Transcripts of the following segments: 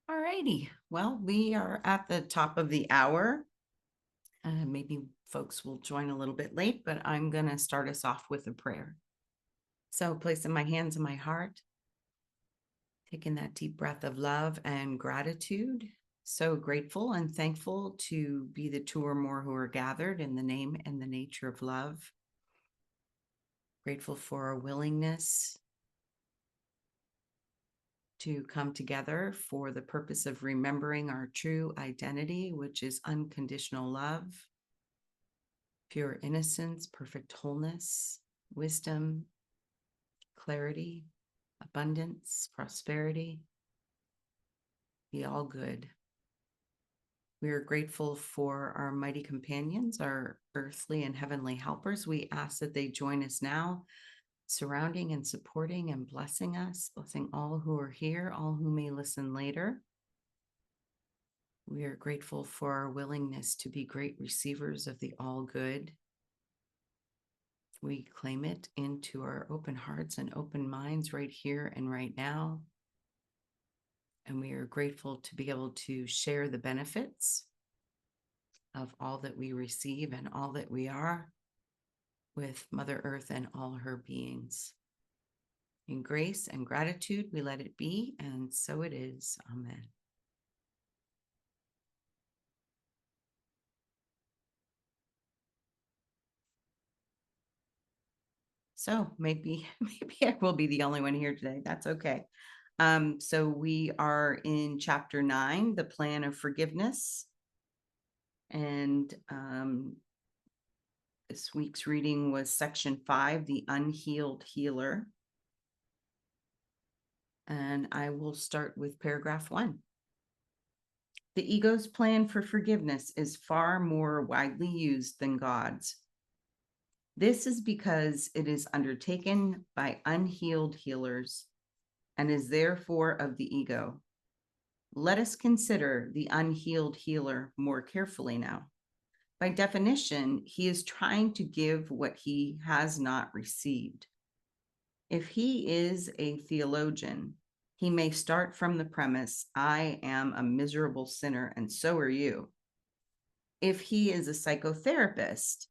All righty. Well, we are at the top of the hour. Maybe folks will join a little bit late, but I'm going to start us off with a prayer. So, placing my hands in my heart, taking that deep breath of love and gratitude. So grateful and thankful to be the two or more who are gathered in the name and the nature of love. Grateful for our willingness to come together for the purpose of remembering our true identity, which is unconditional love, pure innocence, perfect wholeness, wisdom, clarity, abundance, prosperity, be all good. We are grateful for our mighty companions, our earthly and heavenly helpers. We ask that they join us now, surrounding and supporting and blessing us, blessing all who are here, all who may listen later. We are grateful for our willingness to be great receivers of the all good. We claim it into our open hearts and open minds right here and right now. And we are grateful to be able to share the benefits of all that we receive and all that we are with Mother Earth and all her beings. In grace and gratitude, we let it be, and so it is. Amen. So maybe I will be the only one here today. That's okay. So we are in chapter 9, the plan of forgiveness. And this week's reading was section 5, the Unhealed Healer. And I will start with paragraph 1. The ego's plan for forgiveness is far more widely used than God's. This is because it is undertaken by unhealed healers and is therefore of the ego. Let us consider the unhealed healer more carefully now. By definition, he is trying to give what he has not received. If he is a theologian, he may start from the premise, I am a miserable sinner and so are you. If he is a psychotherapist,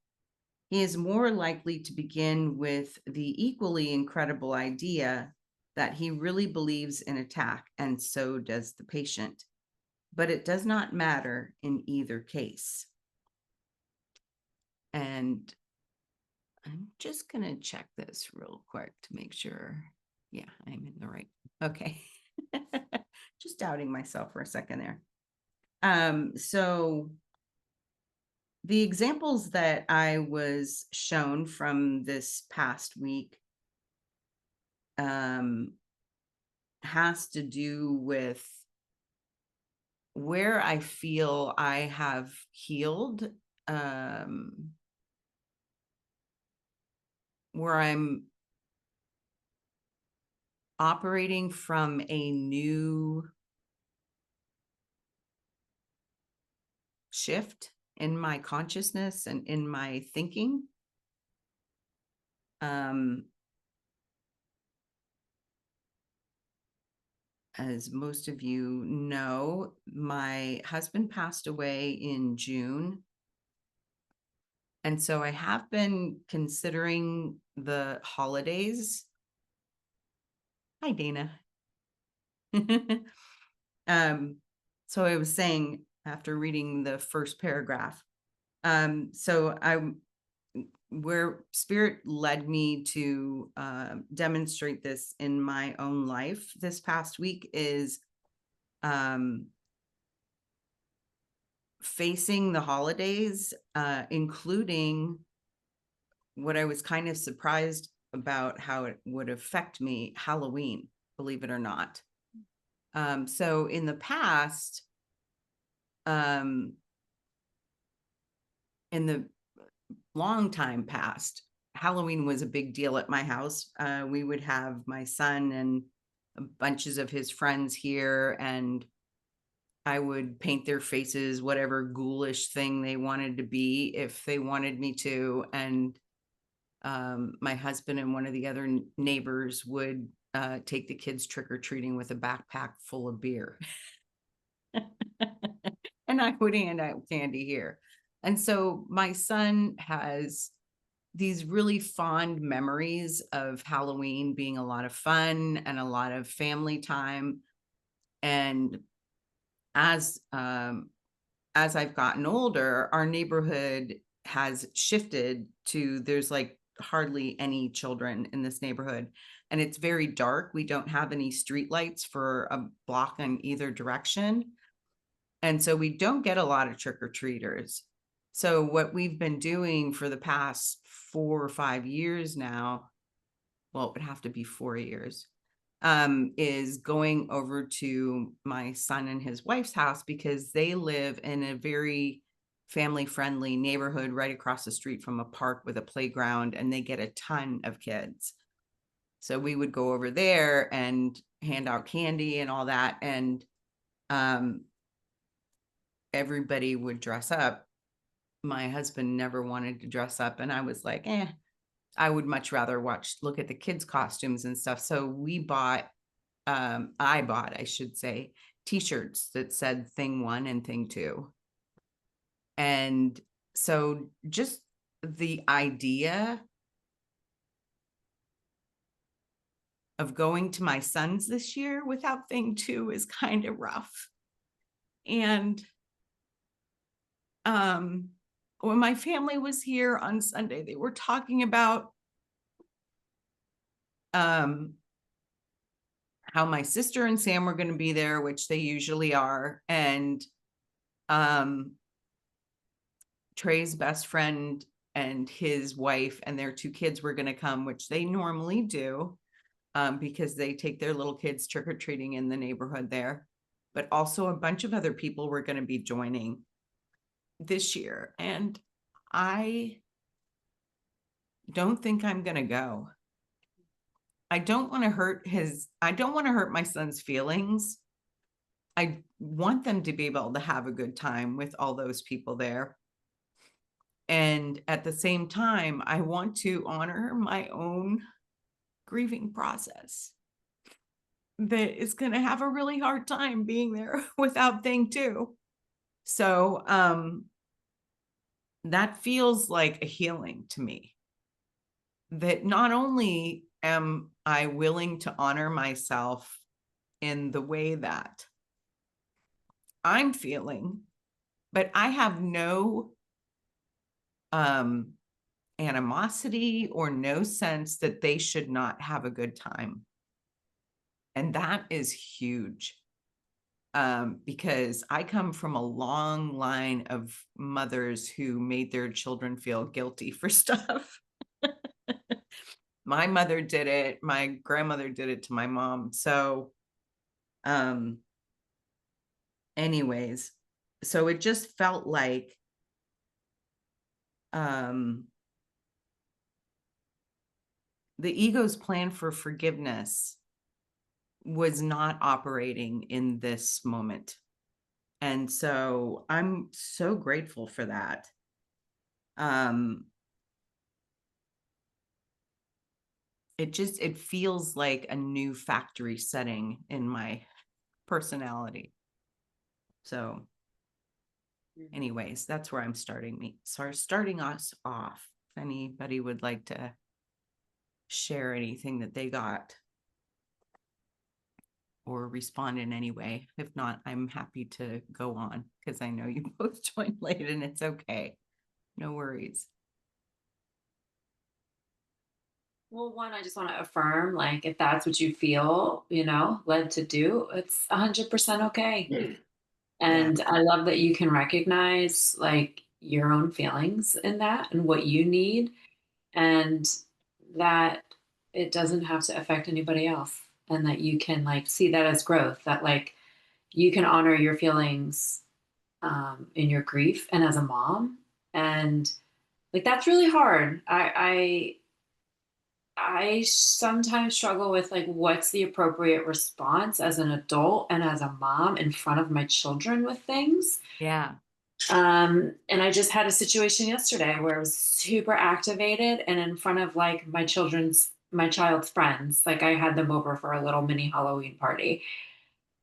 he is more likely to begin with the equally incredible idea that he really believes in attack, and so does the patient. But it does not matter in either case. And I'm just going to check this real quick to make sure. Yeah, I'm in the right. Okay. Just doubting myself for a second there. So the examples that I was shown from this past week has to do with where I feel I have healed, where I'm operating from a new shift in my consciousness and in my thinking. As most of you know, my husband passed away in June. And so I have been considering the holidays. Hi, Dana. So I was saying after reading the first paragraph, where Spirit led me to demonstrate this in my own life this past week is facing the holidays, including what I was kind of surprised about how it would affect me, Halloween, believe it or not. So in the past, in the long time past, Halloween was a big deal at my house. We would have my son and bunches of his friends here, and I would paint their faces, whatever ghoulish thing they wanted to be, if they wanted me to. And my husband and one of the other neighbors would take the kids trick-or-treating with a backpack full of beer. And I would hand out candy here. And so my son has these really fond memories of Halloween being a lot of fun and a lot of family time. And as I've gotten older, our neighborhood has shifted to there's like hardly any children in this neighborhood, and it's very dark. We don't have any street lights for a block in either direction. And so we don't get a lot of trick-or-treaters. So what we've been doing for the past 4 or 5 years now, well, it would have to be 4 years, is going over to my son and his wife's house because they live in a very family-friendly neighborhood right across the street from a park with a playground, and they get a ton of kids. So we would go over there and hand out candy and all that, and everybody would dress up. My husband never wanted to dress up, and I was like, I would much rather look at the kids' costumes and stuff. So we bought, I should say, t-shirts that said thing 1 and thing 2. And so just the idea of going to my son's this year without thing 2 is kind of rough. And when my family was here on Sunday, they were talking about how my sister and Sam were going to be there, which they usually are, and Trey's best friend and his wife and their 2 kids were going to come, which they normally do, because they take their little kids trick-or-treating in the neighborhood there. But also a bunch of other people were going to be joining this year, and I don't think I'm going to go. I don't want to hurt my son's feelings. I want them to be able to have a good time with all those people there. And at the same time, I want to honor my own grieving process that is going to have a really hard time being there without thing 2. So that feels like a healing to me, that not only am I willing to honor myself in the way that I'm feeling, but I have no animosity or no sense that they should not have a good time. And that is huge, because I come from a long line of mothers who made their children feel guilty for stuff. My mother did it. My grandmother did it to my mom. So anyways, so it just felt like the ego's plan for forgiveness was not operating in this moment. And so I'm so grateful for that. It feels like a new factory setting in my personality. So anyways, that's where I'm starting us off. If anybody would like to share anything that they got or respond in any way. If not, I'm happy to go on because I know you both joined late and it's okay. No worries. Well, one, I just want to affirm, like, if that's what you feel, led to do, it's 100% okay. Yeah. And I love that you can recognize, like, your own feelings in that and what you need, and that it doesn't have to affect anybody else. And that you can, like, see that as growth, that, like, you can honor your feelings in your grief and as a mom. And, like, that's really hard. I sometimes struggle with, like, what's the appropriate response as an adult and as a mom in front of my children with things. Yeah. And I just had a situation yesterday where I was super activated and in front of, like, my child's friends. Like, I had them over for a little mini Halloween party.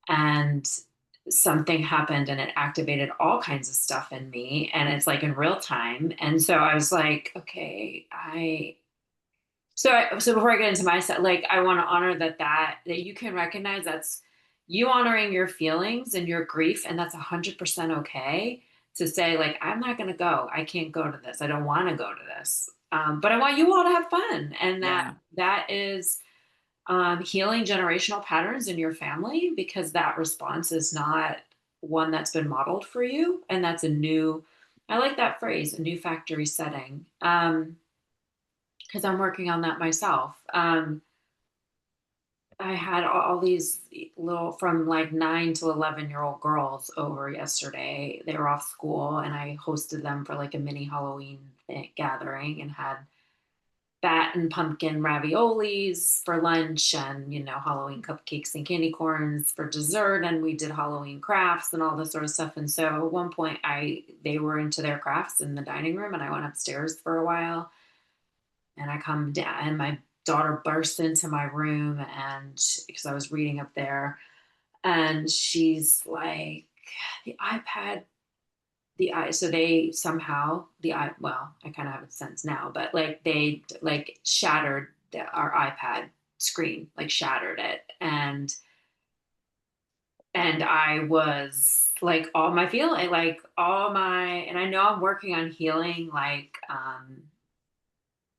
And something happened and it activated all kinds of stuff in me, and it's like in real time. And so I was like, okay, so before I get into my set, like I want to honor that you can recognize that's you honoring your feelings and your grief, and that's 100% okay to say like I'm not going to go. I can't go to this. I don't want to go to this. But I want you all to have fun, and Yeah. that is healing generational patterns in your family, because that response is not one that's been modeled for you, and that's a new. I like that phrase, a new factory setting. Because I'm working on that myself. I had all these little from like 9 to 11-year-old girls over yesterday. They were off school, and I hosted them for like a mini Halloween gathering, and had bat and pumpkin raviolis for lunch, and Halloween cupcakes and candy corns for dessert, and we did Halloween crafts and all this sort of stuff. And so at one point they were into their crafts in the dining room, and I went upstairs for a while, and I come down, and my daughter burst into my room, and because I was reading up there, and she's like, the iPad, so they somehow, well, I kind of have a sense now, but like they like shattered our iPad screen, like shattered it. And I was like, all my feeling, like all my, and I know I'm working on healing, like,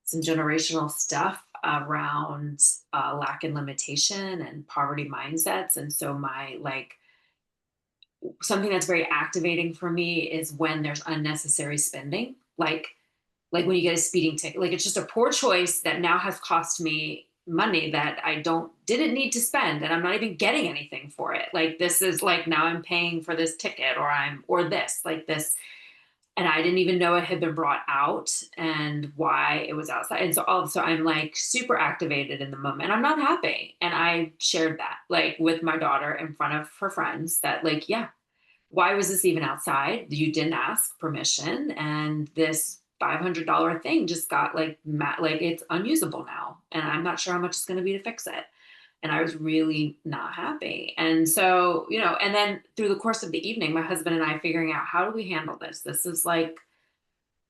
some generational stuff around lack and limitation and poverty mindsets. And so my like something that's very activating for me is when there's unnecessary spending, like when you get a speeding ticket, like it's just a poor choice that now has cost me money that I didn't need to spend, and I'm not even getting anything for it. Like this is like now I'm paying for this ticket, or this, like this, and I didn't even know it had been brought out and why it was outside. And so I'm like super activated in the moment. I'm not happy. And I shared that like with my daughter in front of her friends that like, yeah, why was this even outside? You didn't ask permission. And this $500 thing just got like, like it's unusable now. And I'm not sure how much it's going to be to fix it. And I was really not happy. And so, and then through the course of the evening, my husband and I figuring out, how do we handle this? This is like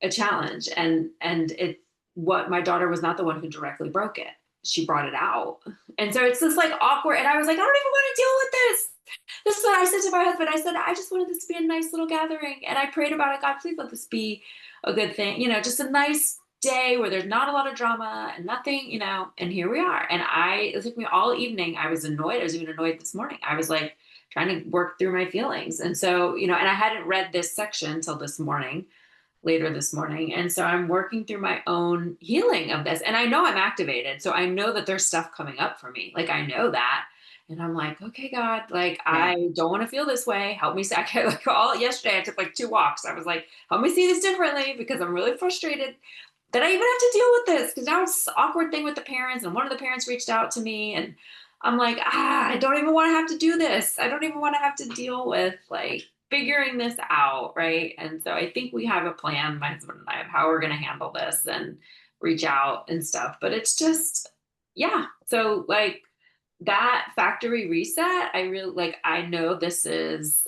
a challenge. And what, my daughter was not the one who directly broke it. She brought it out. And so it's just like awkward. And I was like, I don't even want to deal with this. This is what I said to my husband. I said, I just wanted this to be a nice little gathering. And I prayed about it. God, please let this be a good thing. Just a nice day where there's not a lot of drama and nothing, and here we are. And it took me all evening. I was annoyed. I was even annoyed this morning. I was like trying to work through my feelings. And so, and I hadn't read this section until later this morning. And so I'm working through my own healing of this. And I know I'm activated. So I know that there's stuff coming up for me. Like I know that. And I'm like, okay, God, like, Yeah. I don't want to feel this way. Help me. I can't, like all yesterday, I took like 2 walks. I was like, help me see this differently, because I'm really frustrated that I even have to deal with this. Cause now it's an awkward thing with the parents. And one of the parents reached out to me, and I'm like, I don't even want to have to do this. I don't even want to have to deal with like figuring this out. Right. And so I think we have a plan, my husband and I, of how we're going to handle this and reach out and stuff. But it's just, yeah. So like, that factory reset, I really like, I know this is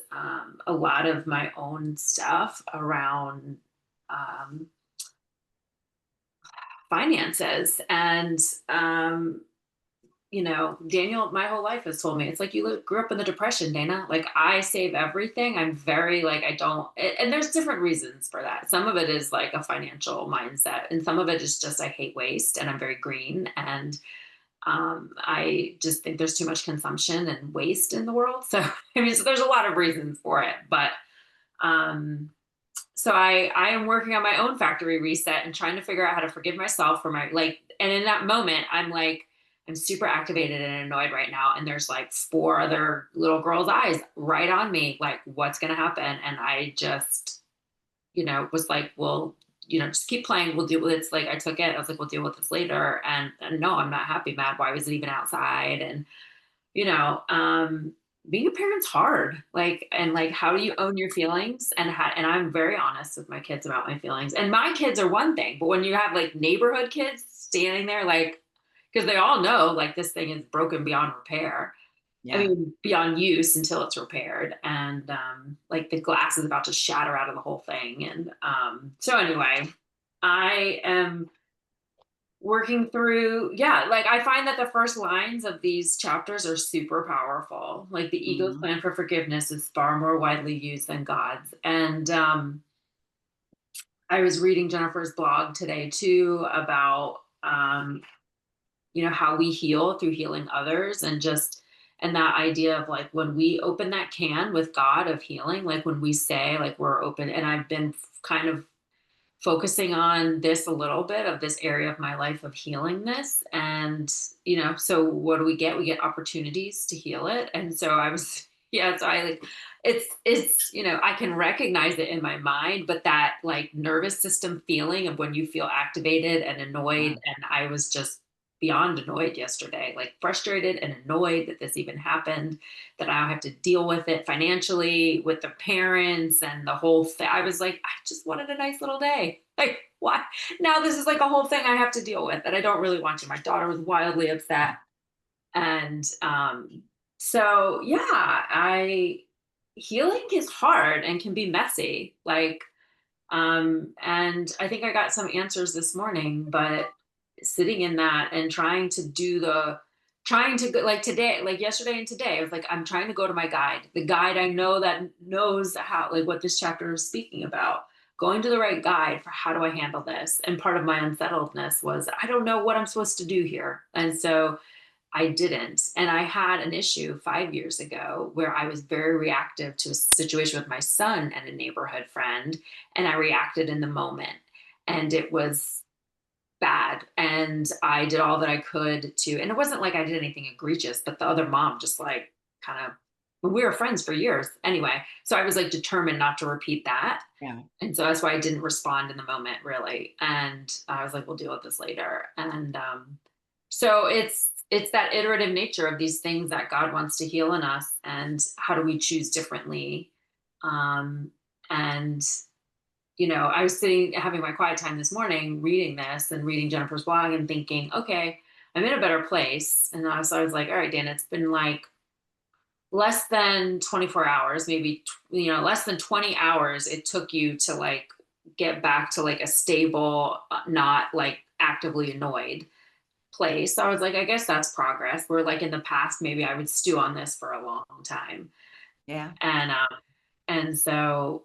a lot of my own stuff around um, finances. And Daniel my whole life has told me, it's like, you grew up in the Depression, Dana. Like I save everything. I'm very like, I don't, and there's different reasons for that. Some of it is like a financial mindset, and some of it is just I hate waste, and I'm very green. And I just think there's too much consumption and waste in the world. So, I mean, so there's a lot of reasons for it, but, so I am working on my own factory reset and trying to figure out how to forgive myself for my, like, and in that moment, I'm like, I'm super activated and annoyed right now. And there's like 4 other little girls' eyes right on me. Like, what's going to happen? And I just, was like, well, just keep playing. We'll deal with it. It's like, I took it. I was like, we'll deal with this later. And no, I'm not happy, Matt. Why was it even outside? And, you know, um, being a parent's hard. Like, and like, how do you own your feelings? And I'm very honest with my kids about my feelings. And my kids are one thing, but when you have like neighborhood kids standing there, like, because they all know like this thing is broken beyond repair, I Yeah. mean, beyond use until it's repaired. And like the glass is about to shatter out of the whole thing. And so anyway, I am working through, yeah, like I find that the first lines of these chapters are super powerful. Like the ego's Mhm. plan for forgiveness is far more widely used than God's. And I was reading Jennifer's blog today too about how we heal through healing others, and just and that idea of like when we open that can with God of healing, like when we say like we're open. And I've been kind of focusing on this a little bit of this area of my life of healing this. And so what do we get? We get opportunities to heal it. And so I was yeah, so I like it's I can recognize it in my mind, but that like nervous system feeling of when you feel activated and annoyed. Yeah. And I was just beyond annoyed yesterday, like frustrated and annoyed that this even happened, that I have to deal with it financially with the parents and the whole thing. I was like, I just wanted a nice little day. Like, why? Now this is like a whole thing I have to deal with that I don't really want to. My daughter was wildly upset. And so, yeah, healing is hard and can be messy. Like, and I think I got some answers this morning, but sitting in that and trying to go like today, like yesterday and today, I was like, I'm trying to go to my guide, the guide I know that knows how, like what this chapter is speaking about, going to the right guide for how do I handle this. And part of my unsettledness was, I don't know what I'm supposed to do here. And so I didn't. And I had an issue 5 years ago where I was very reactive to a situation with my son and a neighborhood friend. And I reacted in the moment. And it was bad. And I did all that I could to, and it wasn't like I did anything egregious, but the other mom just like kind of, we were friends for years anyway. So I was like determined not to repeat that. Yeah. And so that's why I didn't respond in the moment really. And I was like, we'll deal with this later. And so it's that iterative nature of these things that God wants to heal in us, and how do we choose differently. And I was sitting having my quiet time this morning reading this and reading Jennifer's blog and thinking, okay, I'm in a better place. And so I was like, all right, Dan, it's been like less than 24 hours, maybe less than 20 hours it took you to like get back to like a stable, not like actively annoyed place. So I was like, I guess that's progress. Where like in the past, maybe I would stew on this for a long time. Yeah. And so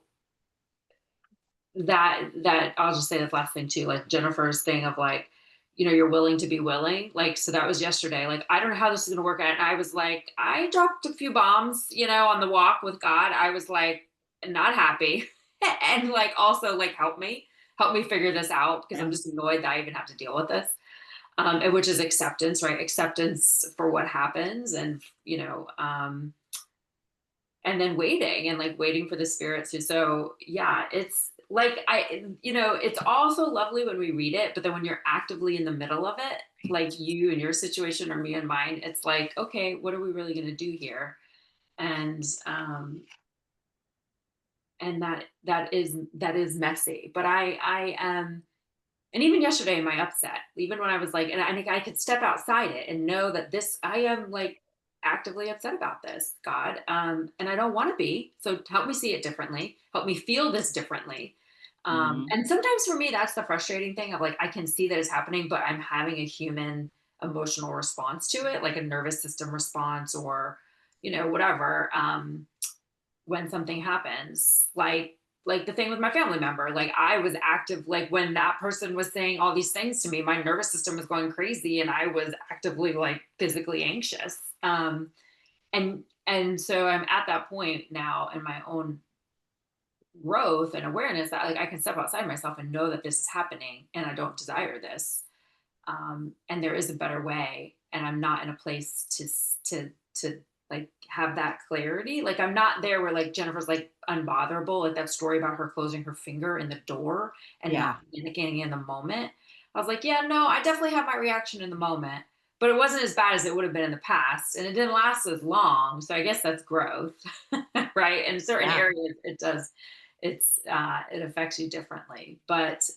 that I'll just say this last thing too, like Jennifer's thing of like, you're willing to be willing. Like, so that was yesterday. Like, I don't know how this is going to work out. And I was like, I dropped a few bombs, on the walk with God. I was like, not happy. And like, also like, help me figure this out, because I'm Yeah. just annoyed that I even have to deal with this. And which is acceptance, right? Acceptance for what happens. And, and then waiting and like waiting for the spirit to. So yeah, it's like it's also lovely when we read it, but then when you're actively in the middle of it, like you and your situation or me and mine, it's like, okay, what are we really going to do here? And that is messy. But I am. And even yesterday in my upset, even when I was like, and I think I could step outside it and know that this, I am like actively upset about this, God. And I don't want to be. So help me see it differently. Help me feel this differently. Mhm. And sometimes for me, that's the frustrating thing of like, I can see that it's happening, but I'm having a human emotional response to it, like a nervous system response, or, whatever. When something happens, like the thing with my family member, like I was active, like when that person was saying all these things to me, my nervous system was going crazy and I was actively like physically anxious. And so I'm at that point now in my own growth and awareness that like I can step outside myself and know that this is happening and I don't desire this. And there is a better way, and I'm not in a place to like have that clarity. Like I'm not there where like Jennifer's like unbotherable, like that story about her closing her finger in the door and not Yeah. communicating in the moment. I was like, yeah, no, I definitely have my reaction in the moment, but it wasn't as bad as it would have been in the past, and it didn't last as long. So I guess that's growth. Right? In certain Yeah. areas it does, it affects you differently. But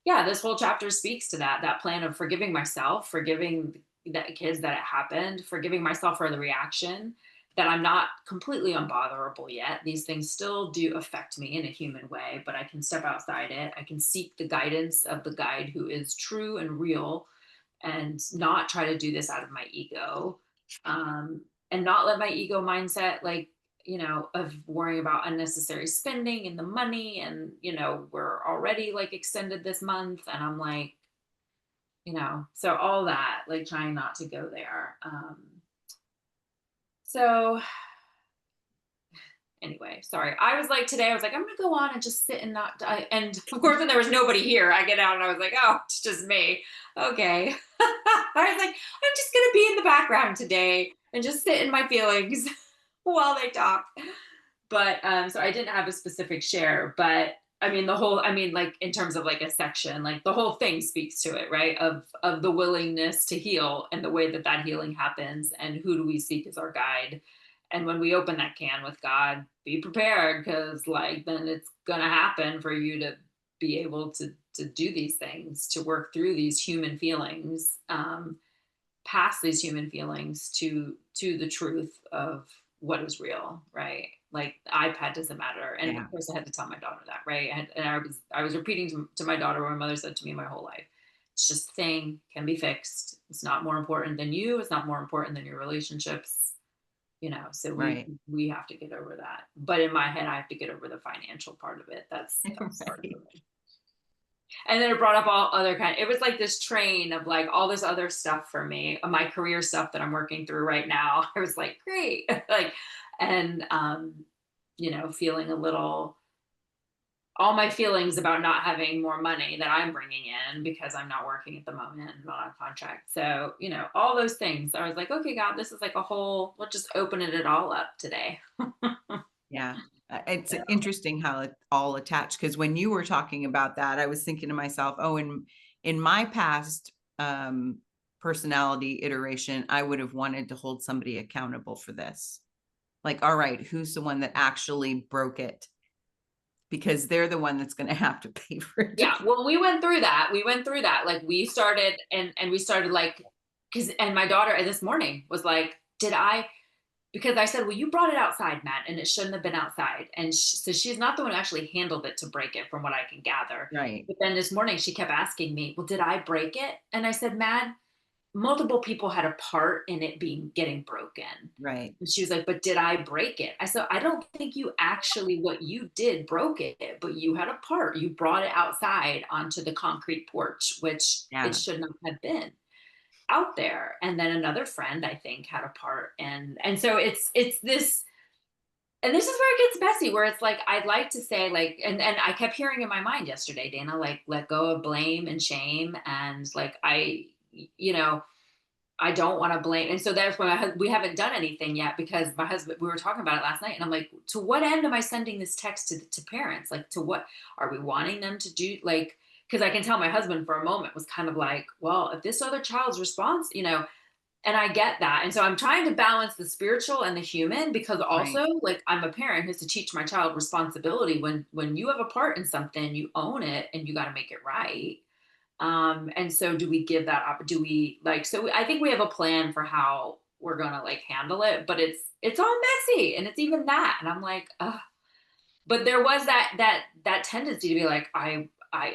yeah, this whole chapter speaks to that plan of forgiving myself, forgiving that kids that it happened, forgiving myself for the reaction, that I'm not completely unbotherable yet. These things still do affect me in a human way, but I can step outside it. I can seek the guidance of the guide who is true and real, and not try to do this out of my ego. Um, and not let my ego mindset, like, of worrying about unnecessary spending and the money. And, we're already like extended this month. And I'm like, so all that, like trying not to go there. So anyway, sorry. I was like, today, I was like, I'm going to go on and just sit and not die. And of course, when there was nobody here, I get out and I was like, oh, it's just me. Okay. I was like, I'm just going to be in the background today and just sit in my feelings while they talk. But so I didn't have a specific share, but I mean, like in terms of like a section, like the whole thing speaks to it, right? Of the willingness to heal and the way that that healing happens, and who do we seek as our guide. And when we open that can with God, be prepared, because like then it's gonna happen for you to be able to do these things, to work through these human feelings, past these human feelings to the truth of what is real, right? Like the iPad doesn't matter. And Yeah. of course I had to tell my daughter that, right? And I was repeating to my daughter what my mother said to me my whole life. It's just a thing, can be fixed. It's not more important than you. It's not more important than your relationships. So we Right. we have to get over that. But in my head, I have to get over the financial part of it. That's hard for Right. me. And then it brought up all other it was like this train of like all this other stuff for me, my career stuff that I'm working through right now. I was like, great. Like, and feeling a little, all my feelings about not having more money that I'm bringing in because I'm not working at the moment and not on contract. So, all those things. I was like, okay, God, this is like a whole, let's just open it all up today. Yeah. It's So, interesting how it all attached, because when you were talking about that, I was thinking to myself, oh, in my past personality iteration, I would have wanted to hold somebody accountable for this. Like, all right, who's the one that actually broke it? Because they're the one that's going to have to pay for it. yeah, well, we went through that. Like we started, and we started like, and my daughter this morning was like, because I said, well, you brought it outside, Matt, and it shouldn't have been outside. And so she's not the one who actually handled it to break it, from what I can gather. Right. But then this morning she kept asking me, well, did I break it? And I said, Matt, multiple people had a part in it getting broken. Right. And she was like, but did I break it? I said, I don't think you actually, what you did broke it, but you had a part. You brought it outside onto the concrete porch, which it Yeah. should not have been out there. And then another friend, I think, had a part. And so it's this, and this is where it gets messy, where it's like, I'd like to say like, and I kept hearing in my mind yesterday, Dana, like, let go of blame and shame. And like, you know, I don't want to blame. And so that's when we haven't done anything yet, because my husband, we were talking about it last night, and I'm like, to what end am I sending this text to parents? Like, to what are we wanting them to do? Like, because I can tell my husband for a moment was kind of like, well, if this other child's response, and I get that. And so I'm trying to balance the spiritual and the human, because Right. also like I'm a parent who's to teach my child responsibility. When you have a part in something, you own it and you got to make it right. And so do we give that up? Do we like, so I think we have a plan for how we're going to like handle it, but it's all messy, and it's even that. And I'm like, ugh. But there was that tendency to be like,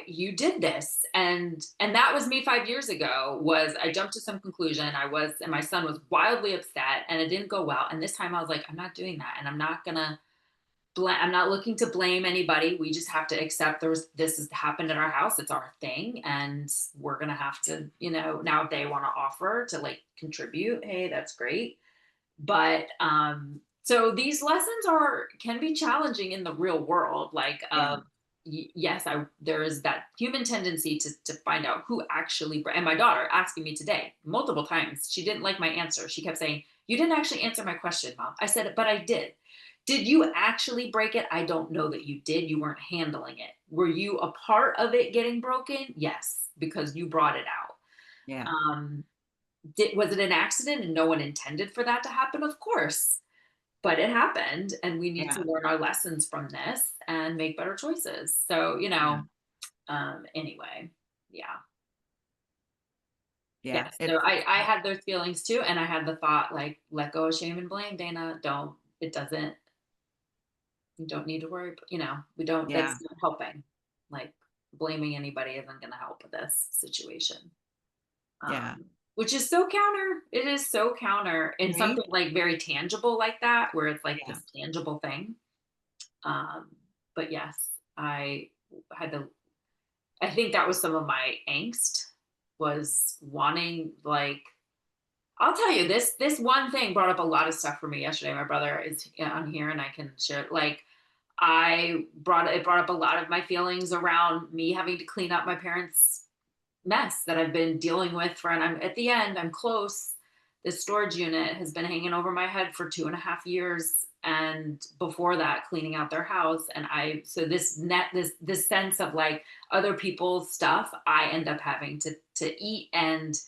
you did this. And that was me 5 years ago. Was I jumped to some conclusion. And my son was wildly upset and it didn't go well. And this time I was like, I'm not doing that. And I'm not looking to blame anybody. We just have to accept this has happened in our house. It's our thing. And we're going to have to, now if they want to offer to like contribute, hey, that's great. But, so these lessons can be challenging in the real world. Like, Yeah. yes, there is that human tendency to find out who actually, and my daughter asking me today multiple times, she didn't like my answer. She kept saying, you didn't actually answer my question, Mom. I said, but I did. Did you actually break it? I don't know that you did. You weren't handling it. Were you a part of it getting broken? Yes, because you brought it out. Yeah. Um, was it an accident and no one intended for that to happen? Of course, but it happened, and we need to Yeah. learn our lessons from this and make better choices. So, Yeah. anyway, yeah. Yeah. Yes, so I had those feelings too, and I had the thought, like, let go of shame and blame, Dana. Don't, it doesn't, you don't need to worry, we don't, Yeah. that's not helping. Like, blaming anybody isn't gonna help with this situation. Yeah. Which is so counter. It is so counter in Right. something like very tangible like that, where it's like Yeah. this tangible thing. Um, but yes, I had to, I think that was some of my angst, was wanting, like, I'll tell you, this one thing brought up a lot of stuff for me yesterday. My brother is on here and I can share, like, it brought up a lot of my feelings around me having to clean up my parents' mess that I've been dealing with for, and I'm at the end, I'm close. This storage unit has been hanging over my head for 2.5 years. And before that, cleaning out their house. And so this sense of like other people's stuff, I end up having to eat and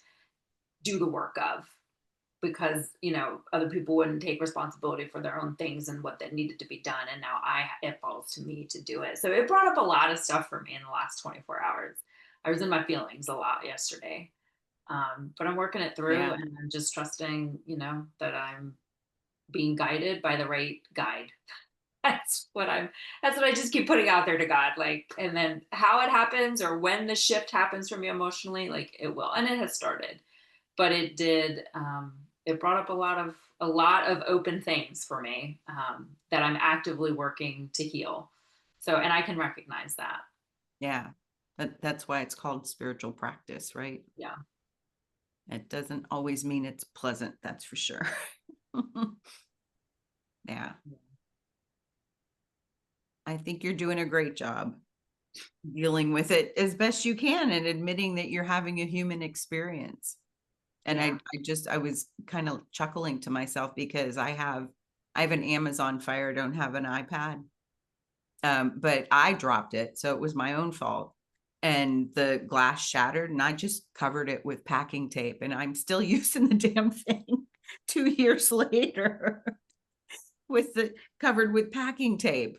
do the work of, because other people wouldn't take responsibility for their own things and what that needed to be done, and now it falls to me to do it. So it brought up a lot of stuff for me in the last 24 hours. I was in my feelings a lot yesterday, but I'm working it through, Yeah. and I'm just trusting that I'm being guided by the right guide. That's what I just keep putting out there to God, like, and then how it happens or when the shift happens for me emotionally, like, it will, and it has started. But it did, it brought up a lot of open things for me, that I'm actively working to heal. So, and I can recognize that. Yeah. That's why it's called spiritual practice, right? Yeah. It doesn't always mean it's pleasant, that's for sure. Yeah. I think you're doing a great job dealing with it as best you can and admitting that you're having a human experience. And Yeah. I was kind of chuckling to myself because I have an Amazon Fire, don't have an iPad. But I dropped it, so it was my own fault. And the glass shattered, and I just covered it with packing tape, and I'm still using the damn thing 2 years later with the covered with packing tape.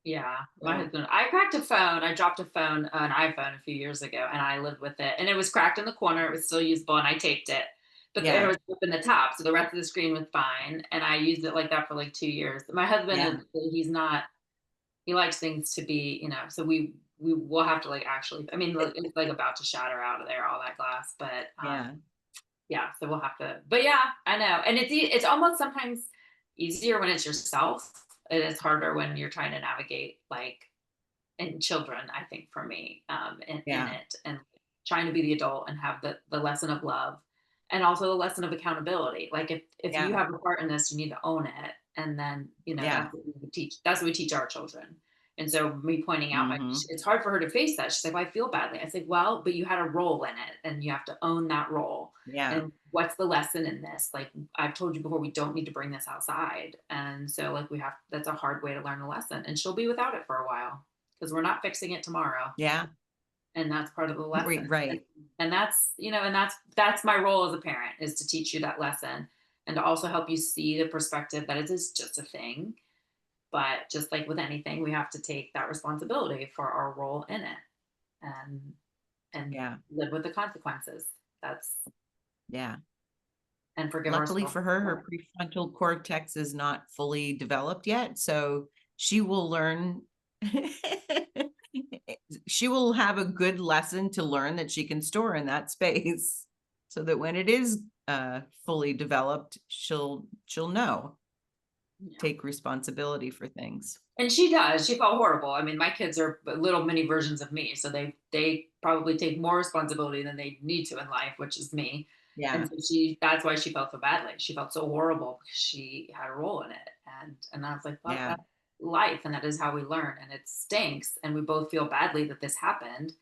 Yeah. My So, husband, I cracked a phone. I dropped an iPhone a few years ago, and I lived with it. And it was cracked in the corner. It was still usable, and I taped it. But there yeah, was up in the top. So the rest of the screen was fine. And I used it like that for like 2 years. My husband yeah, he's not, he likes things to be, so we will have to, like, actually, I mean, like, it's like about to shatter out of there, all that glass. But yeah, yeah, so we'll have to, but yeah, I know. And it's almost sometimes easier when it's yourself. It is harder when you're trying to navigate, like, in children, I think, for me, in yeah, it, and trying to be the adult and have the lesson of love, and also the lesson of accountability. Like, if you yeah, have a part in this, you need to own it. And then, yeah. that's what we teach our children. And so me pointing out, Hmm. it's hard for her to face that. She's like, well, I feel badly. I said, well, but you had a role in it, and you have to own that role. Yeah, And what's the lesson in this? Like, I've told you before, we don't need to bring this outside. And so, like, that's a hard way to learn a lesson. And she'll be without it for a while, because we're not fixing it tomorrow. yeah, And that's part of the lesson. right. And that's my role as a parent, is to teach you that lesson, and to also help you see the perspective that it is just a thing. But just like with anything, we have to take that responsibility for our role in it, and and Yeah, live with the consequences. That's yeah. And forgive Luckily ourselves for her, for her it. prefrontal cortex is not fully developed yet, so she will learn. She will have a good lesson to learn that she can store in that space, so that when it is fully developed, she'll know, Yeah. take responsibility for things. And she does. She felt horrible. I mean, my kids are little mini versions of me, so they probably take more responsibility than they need to in life, which is me. And Yeah, so that's why she felt so badly. She felt so horrible because she had a role in it. And I was like, well, yeah, that's life, and that is how we learn. And it stinks. And we both feel badly that this happened.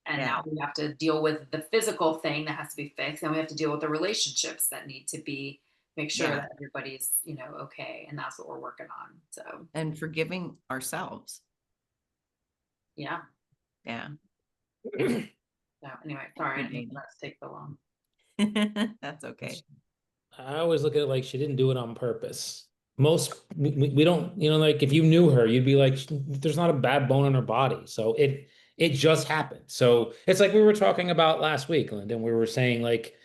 And yeah, now we have to deal with the physical thing that has to be fixed, and we have to deal with the relationships that need to be, make sure yeah, that everybody's, okay. And that's what we're working on. So and forgiving ourselves. yeah. Yeah. So anyway, sorry, I Thank didn't mean you, for that to take so long. Dana. That's okay. I always look at it like she didn't do it on purpose. We don't, like, if you knew her, you'd be like, there's not a bad bone in her body. So It just happened. So it's like we were talking about last week, Linda, and we were saying like,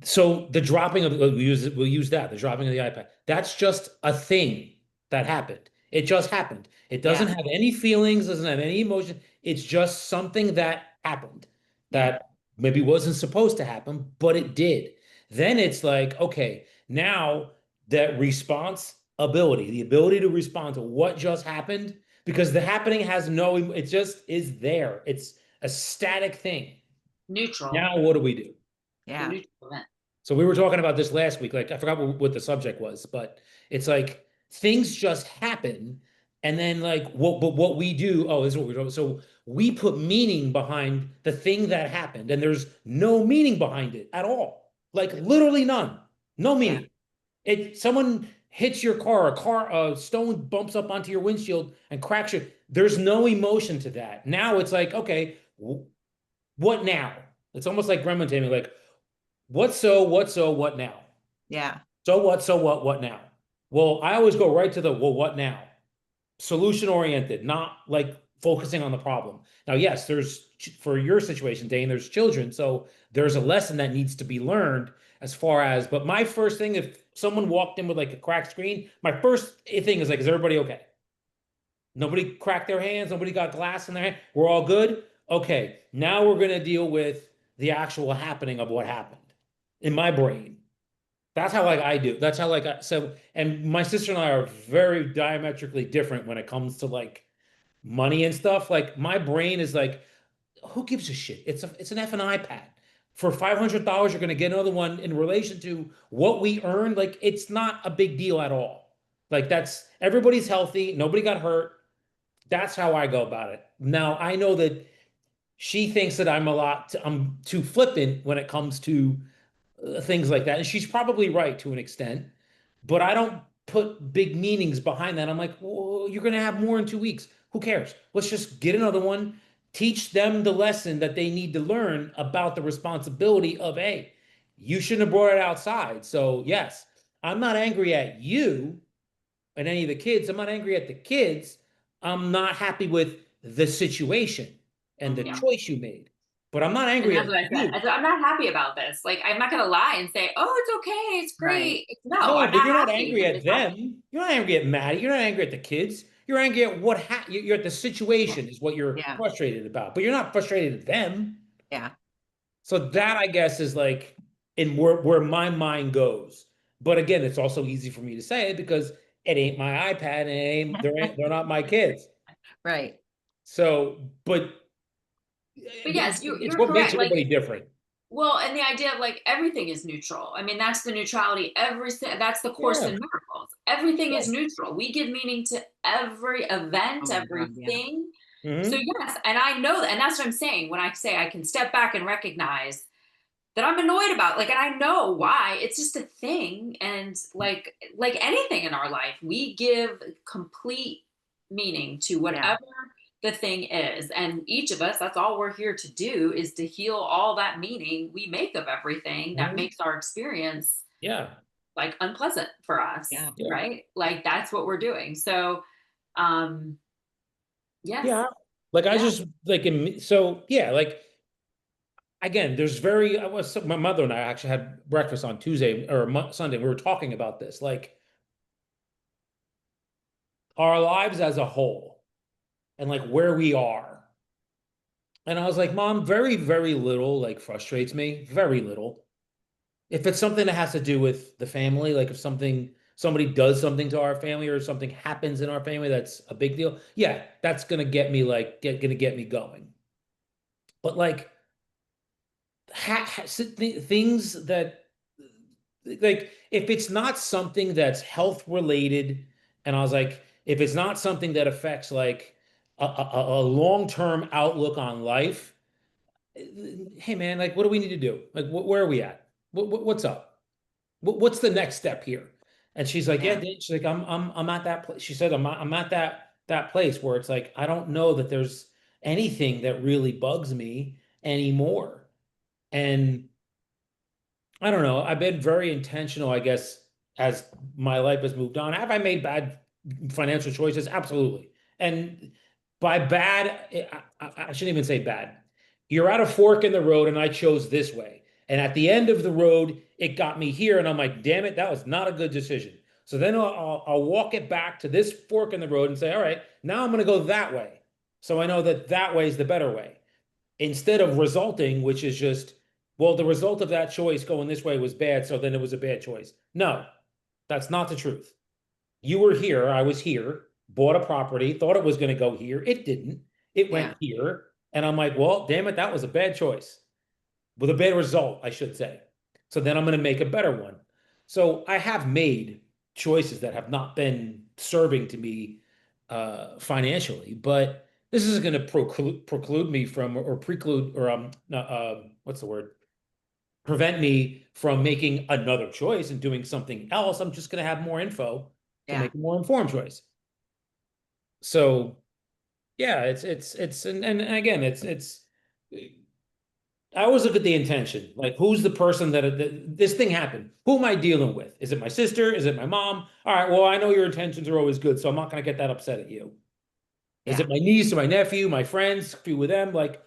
so the dropping of we'll use that, the dropping of the iPad. That's just a thing that happened. It just happened. It doesn't Yeah. have any feelings, doesn't have any emotion. It's just something that happened Yeah. that maybe wasn't supposed to happen, but it did. Then it's like, okay, now that response ability, the ability to respond to what just happened, because the happening has no, it just is there. It's a static thing. Neutral. Now, what do we do? The Yeah. neutral event. So we were talking about this last week. Like I forgot what the subject was, but it's like things just happen, and then like what we do. Oh, this is what we're doing. So we put meaning behind the thing that happened, and there's no meaning behind it at all. Like literally none. No Yeah. meaning. It someone hits your car, a stone bumps up onto your windshield and cracks you. There's no emotion to that. Now it's like, okay, what now? It's almost like gremlin taming, like what now? Yeah. So what now? Well, I always go right to the, well, what now? Solution oriented, not like focusing on the problem. Now, yes, for your situation, Dane, there's children. So there's a lesson that needs to be learned as far as, but my first thing, if someone walked in with like a cracked screen, my first thing is like, is everybody okay? Nobody cracked their hands. Nobody got glass in their hand. We're all good. Okay. Now we're going to deal with the actual happening of what happened in my brain. That's how like I do. That's how like so. And my sister and I are very diametrically different when it comes to like money and stuff. Like my brain is like, who gives a shit? It's an effing iPad. For $500, you're going to get another one in relation to what we earned. Like it's not a big deal at all. Like that's everybody's healthy. Nobody got hurt. That's how I go about it. Now I know that she thinks that I'm too flippant when it comes to things like that. And she's probably right to an extent, but I don't put big meanings behind that. I'm like, well, you're going to have more in 2 weeks. Who cares? Let's just get another one, teach them the lesson that they need to learn about the responsibility of, hey, you shouldn't have brought it outside. So, yes, I'm not angry at you and any of the kids. I'm not angry at the kids. I'm not happy with the situation and the Yeah. choice you made. But I'm not And angry that's at what I said. you. I said, I'm not happy about this. Like, I'm not going to lie and say, oh, it's okay. It's Right. great. No, No, I'm but not you're not happy. angry I'm at just happy. them. You're not angry at Maddie. You're not angry at the kids. You're angry at you're at the situation is what you're Yeah. frustrated about. But you're not frustrated at them. Yeah. So that I guess is like in where my mind goes. But again, it's also easy for me to say it because it ain't my iPad and they're not my kids. Right. So, but But yes, it's you're what makes correct. Like, everybody different. well, and the idea of like everything is neutral. I mean, that's the neutrality. That's the course in Yeah. miracles. Everything is Yes. neutral. We give meaning to every event, Oh my God. Yeah. everything. So Hmm. yes, and I know that, and that's what I'm saying when I say I can step back and recognize that I'm annoyed about. Like, and I know why. It's just a thing, and like anything in our life, we give complete meaning to Yeah. whatever the thing is, and each of us, that's all we're here to do, is to heal all that meaning we make of everything that Hmm. makes our experience Yeah. like unpleasant for us, Yeah. Yeah. right? Like that's what we're doing. So um yes. Yeah. Like I Yeah. just like so yeah, like again, there's very I was my mother and I actually had breakfast on Tuesday or Sunday. We were talking about this, like our lives as a whole and like where we are. And I was like, Mom, very, very little like frustrates me, very little. If it's something that has to do with the family, like if somebody does something to our family or something happens in our family that's a big deal, yeah, that's gonna get me like gonna get me going. But like things that like if it's not something that's health related, and I was like, if it's not something that affects like a long-term outlook on life, hey man, like what do we need to do? Like where are we at? What's up? What's the next step here? And she's like, yeah, Yeah. Dave. She's like, I'm at that place. She said, I'm at that place where it's like I don't know that there's anything that really bugs me anymore. And I don't know. I've been very intentional, I guess, as my life has moved on. Have I made bad financial choices? Absolutely. And By bad, I shouldn't even say bad. You're at a fork in the road and I chose this way. And at the end of the road, it got me here. And I'm like, damn it, that was not a good decision. So then I'll walk it back to this fork in the road and say, all right, now I'm going to go that way. So I know that that way is the better way. Instead of resulting, which is just, well, the result of that choice going this way was bad. So then it was a bad choice. No, that's not the truth. You were here. I was here, bought a property, thought it was going to go here. It didn't. It went here. And I'm like, well, damn it, that was a bad choice with a bad result, I should say. So then I'm going to make a better one. So I have made choices that have not been serving to me financially, but this is going to preclude me from, or preclude, or what's the word? Prevent me from making another choice and doing something else. I'm just going to have more info to make a more informed choice. So yeah, and again, I always look at the intention. Like, who's the person that this thing happened? Who am I dealing with? Is it my sister? Is it my mom? All right, well, I know your intentions are always good, so I'm not going to get that upset at you. Is it my niece or my nephew, my friends, a few with them? Like,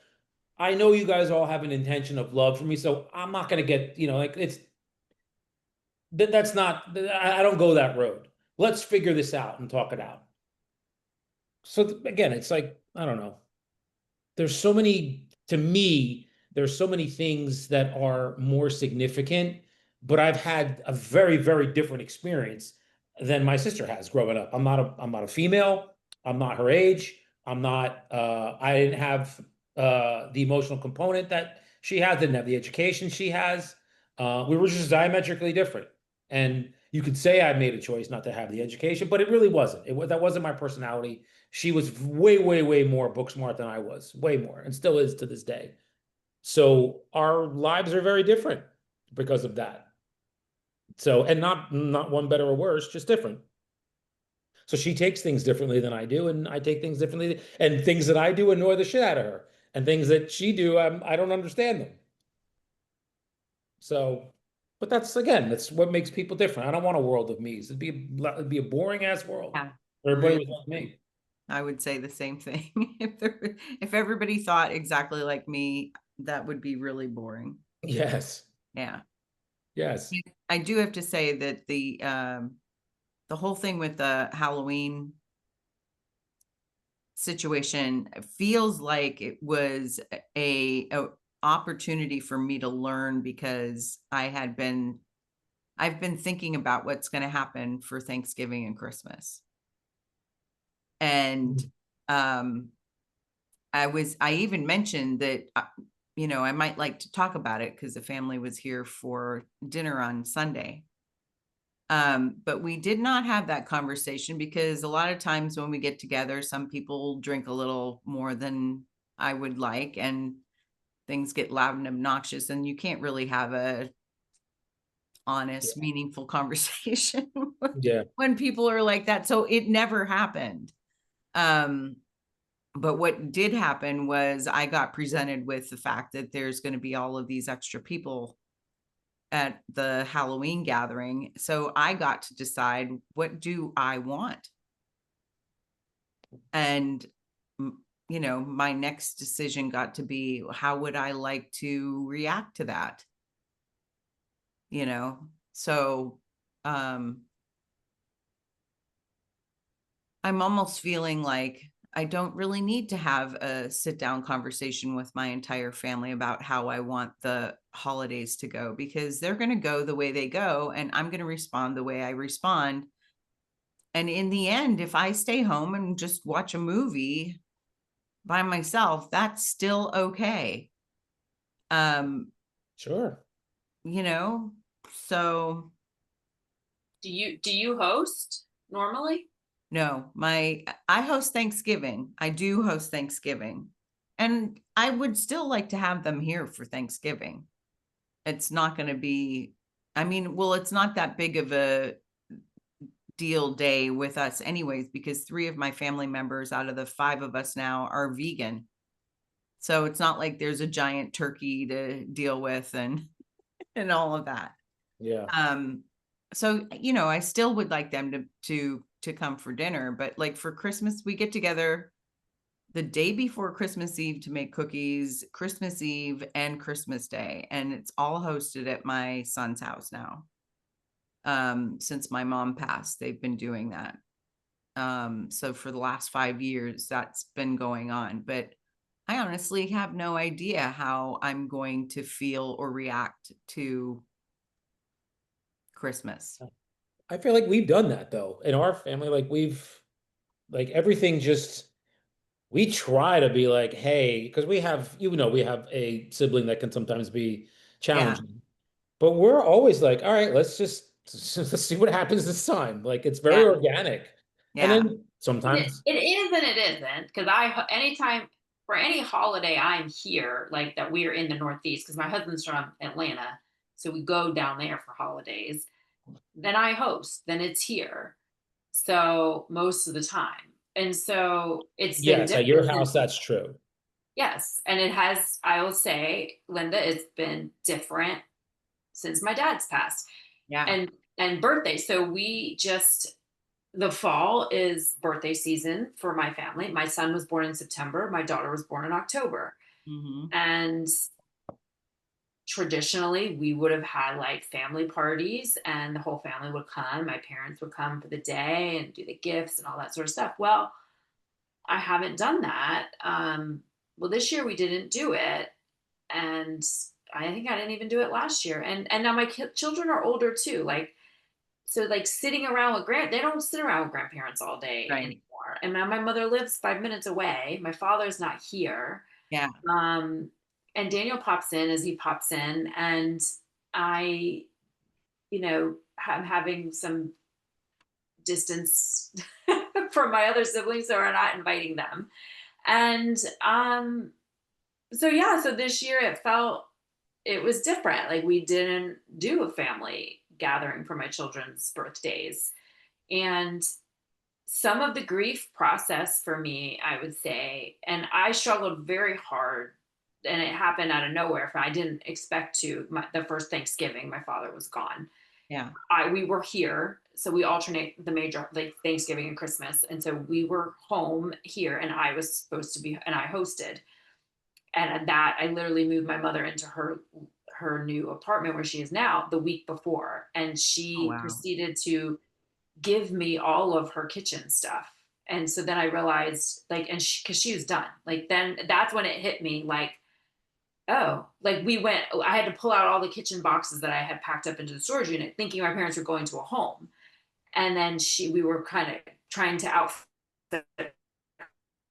I know you guys all have an intention of love for me, so I'm not going to get, like, that's not, I don't go that road. Let's figure this out and talk it out. So again, it's like, I don't know. There's so many, to me, there's so many things that are more significant, but I've had a very, very different experience than my sister has growing up. I'm not a female. I'm not her age. I didn't have the emotional component that she has, didn't have the education she has. We were just diametrically different. And you could say I made a choice not to have the education, but it really wasn't. That wasn't my personality. She was way, way, way more book smart than I was, way more, and still is to this day. So our lives are very different because of that. So, and not one better or worse, just different. So she takes things differently than I do, and I take things differently, and things that I do annoy the shit out of her, and things that she do, I don't understand them. So, but that's what makes people different. I don't want a world of me's. It'd be a boring ass world. Yeah. Everybody was like me. I would say the same thing. If everybody thought exactly like me, that would be really boring. Yes. Yeah. Yes. I do have to say that the whole thing with the Halloween situation feels like it was a opportunity for me to learn, because I've been thinking about what's going to happen for Thanksgiving and Christmas. And I even mentioned that, I might like to talk about it because the family was here for dinner on Sunday. But we did not have that conversation, because a lot of times when we get together, some people drink a little more than I would like, and things get loud and obnoxious, and you can't really have a honest, meaningful conversation when people are like that. So it never happened. But what did happen was I got presented with the fact that there's going to be all of these extra people at the Halloween gathering. So I got to decide, what do I want? And, my next decision got to be, how would I like to react to that? So, I'm almost feeling like I don't really need to have a sit down conversation with my entire family about how I want the holidays to go, because they're going to go the way they go, and I'm going to respond the way I respond. And in the end, if I stay home and just watch a movie by myself, that's still okay. Sure. So. Do you host normally? No, I host Thanksgiving. I do host Thanksgiving, and I would still like to have them here for Thanksgiving. It's not going to be, it's not that big of a deal day with us anyways, because 3 of my family members out of the 5 of us now are vegan. So it's not like there's a giant turkey to deal with and all of that. Yeah. So, I still would like them to come for dinner, but like for Christmas, we get together, the day before Christmas Eve to make cookies, Christmas Eve and Christmas Day. And it's all hosted at my son's house now. Since my mom passed, they've been doing that. So for the last 5 years, that's been going on. But I honestly have no idea how I'm going to feel or react to Christmas. I feel like we've done that though in our family. Like everything just, we try to be like, hey, because we have, we have a sibling that can sometimes be challenging, but we're always like, all right, let's let's see what happens this time. Like it's very Yeah. organic. And Yeah. then sometimes It is and it isn't, because anytime for any holiday I'm here, like that we're in the Northeast, because my husband's from Atlanta, so we go down there for holidays. Then I host, then it's here. So most of the time. And so it's been yes, at your different house, since, that's true. yes. And it has, I will say, Linda, it's been different since my dad's passed. Yeah. And birthday. So the fall is birthday season for my family. My son was born in September. My daughter was born in October. Mm-hmm. And traditionally, we would have had like family parties and the whole family would come. My parents would come for the day and do the gifts and all that sort of stuff. Well, I haven't done that. Well, this year we didn't do it. And I think I didn't even do it last year. And now my children are older too. So like sitting around with they don't sit around with grandparents all day Right. anymore. And now my mother lives 5 minutes away. My father's not here. Yeah. And Daniel pops in as he pops in, and I, I'm having some distance from my other siblings, so we're not inviting them. And so this year it was different. Like we didn't do a family gathering for my children's birthdays. And some of the grief process for me, I would say, and I struggled very hard, and it happened out of nowhere. I didn't expect to. The first Thanksgiving, my father was gone. Yeah. We were here, so we alternate the major, like Thanksgiving and Christmas, and so we were home here, and I was supposed to be, and I hosted, and that I literally moved my mother into her new apartment where she is now the week before, and she wow. proceeded to give me all of her kitchen stuff. And so then I realized, like, and because she was done, like, then that's when it hit me, like, oh, like I had to pull out all the kitchen boxes that I had packed up into the storage unit, thinking my parents were going to a home. And then we were kind of trying to outfit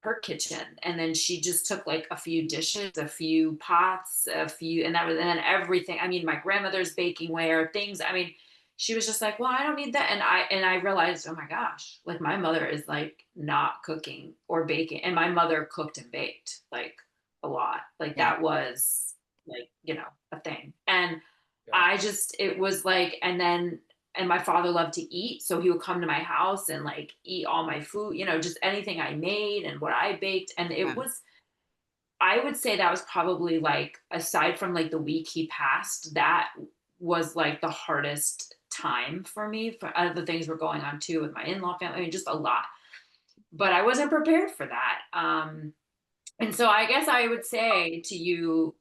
her kitchen. And then she just took like a few dishes, a few pots, and then everything. I mean, my grandmother's baking ware, things. I mean, she was just like, well, I don't need that. And I realized, oh my gosh, like my mother is like not cooking or baking. And my mother cooked and baked like a lot. Like that was like, a thing. And it was like, and my father loved to eat. So he would come to my house and like eat all my food, just anything I made and what I baked. And I would say that was probably like, aside from like the week he passed, that was like the hardest time for me. For other things were going on too with my in-law family. I mean, just a lot, but I wasn't prepared for that. And so I guess I would say to you,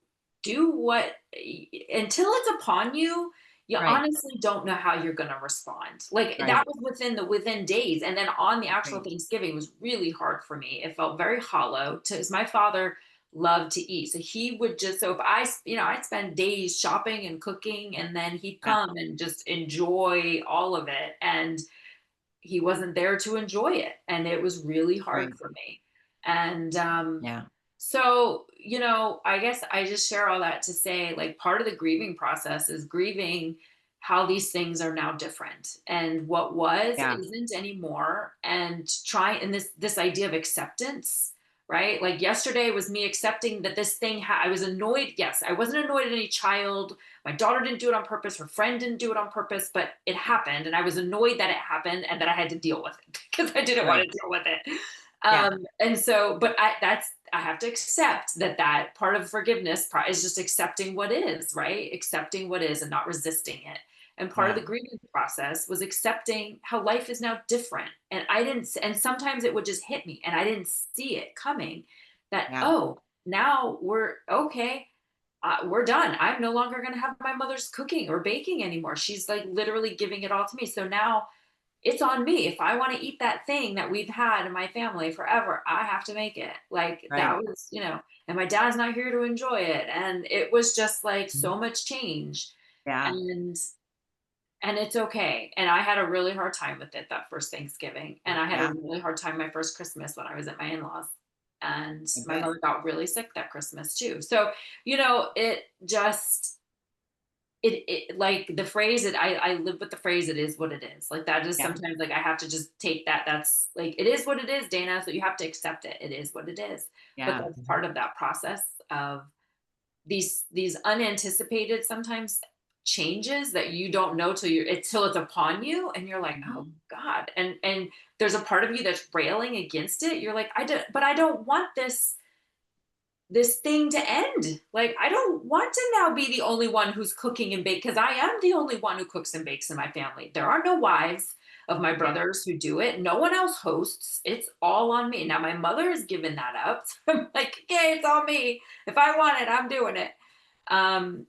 until it's upon you, you honestly don't know how you're going to respond. Like that was within days. And then on the actual Thanksgiving, it was really hard for me. It felt very hollow because my father loved to eat. So he would if I'd spend days shopping and cooking, and then he'd come and just enjoy all of it. And he wasn't there to enjoy it. And it was really hard for me. And, so, I guess I just share all that to say, like, part of the grieving process is grieving how these things are now different, and what was isn't anymore, and this idea of acceptance, right? Like yesterday was me accepting that this thing, I was annoyed. Yes, I wasn't annoyed at any child. My daughter didn't do it on purpose. Her friend didn't do it on purpose, but it happened. And I was annoyed that it happened and that I had to deal with it because I didn't want to deal with it. And so, but I have to accept that part of forgiveness is just accepting what is, right? Accepting what is and not resisting it. And part of Yeah. the grieving process was accepting how life is now different. And and sometimes it would just hit me and I didn't see it coming that, Yeah. oh, now we're okay. We're done. I'm no longer going to have my mother's cooking or baking anymore. She's like literally giving it all to me. So now it's on me. If I want to eat that thing that we've had in my family forever, I have to make it. Like Right. that was, and my dad's not here to enjoy it. And it was just like Mhm. so much change. Yeah. And it's okay. And I had a really hard time with it that first Thanksgiving. And I had Yeah. a really hard time my first Christmas when I was at my in-laws. And I my bet. mother got really sick that Christmas too. So, it just it like the phrase that I live with the phrase, it is what it is. Like that is Yeah. sometimes like I have to just take that. That's like it is what it is, Dana. So you have to accept it. It is what it is. But Yeah. that's part of that process of these unanticipated sometimes changes that you don't know till it's upon you and you're like, oh Mhm. God. And there's a part of you that's railing against it. You're like, I don't want this thing to end. Like, I don't want to now be the only one who's cooking and bake because I am the only one who cooks and bakes in my family. There are no wives of my Yeah. brothers who do it. No one else hosts. It's all on me. Now, my mother has given that up. So I'm like, okay, it's all me. If I want it, I'm doing it. And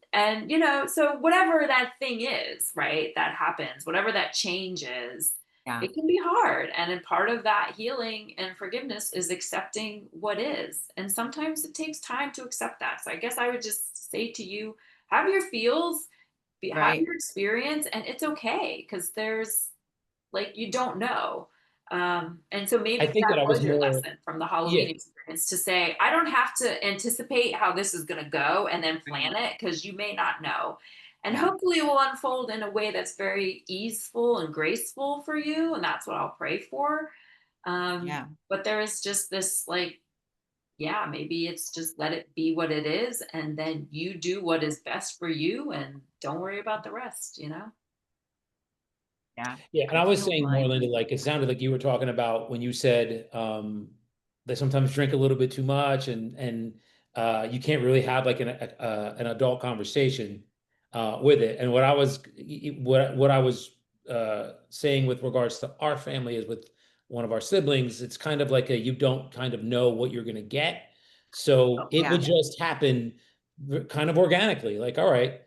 so whatever that thing is, right, that happens, whatever that change is, Yeah. it can be hard. And then part of that healing and forgiveness is accepting what is. And sometimes it takes time to accept that. So I guess I would just say to you, have your feels, have Right. your experience, and it's okay because there's like you don't know. And so I maybe think that that I was was your more, lesson from the yeah, Halloween experience to say, I don't have to anticipate how this is going to go and then Right. plan it because you may not know. And Yeah. hopefully it will unfold in a way that's very easeful and graceful for you. And that's what I'll pray for. Yeah. But there is just this like, yeah, maybe it's just let it be what it is. And then you do what is best for you and don't worry about the rest. Yeah. yeah. And I I was feel saying more, like, Linda, like it sounded like you were talking about when you said they sometimes drink a little bit too much and you can't really have like an adult conversation with it. And what I was saying with regards to our family is with one of our siblings, it's kind of like you don't kind of know what you're going to get. So it yeah. would just happen kind of organically. Like, all right,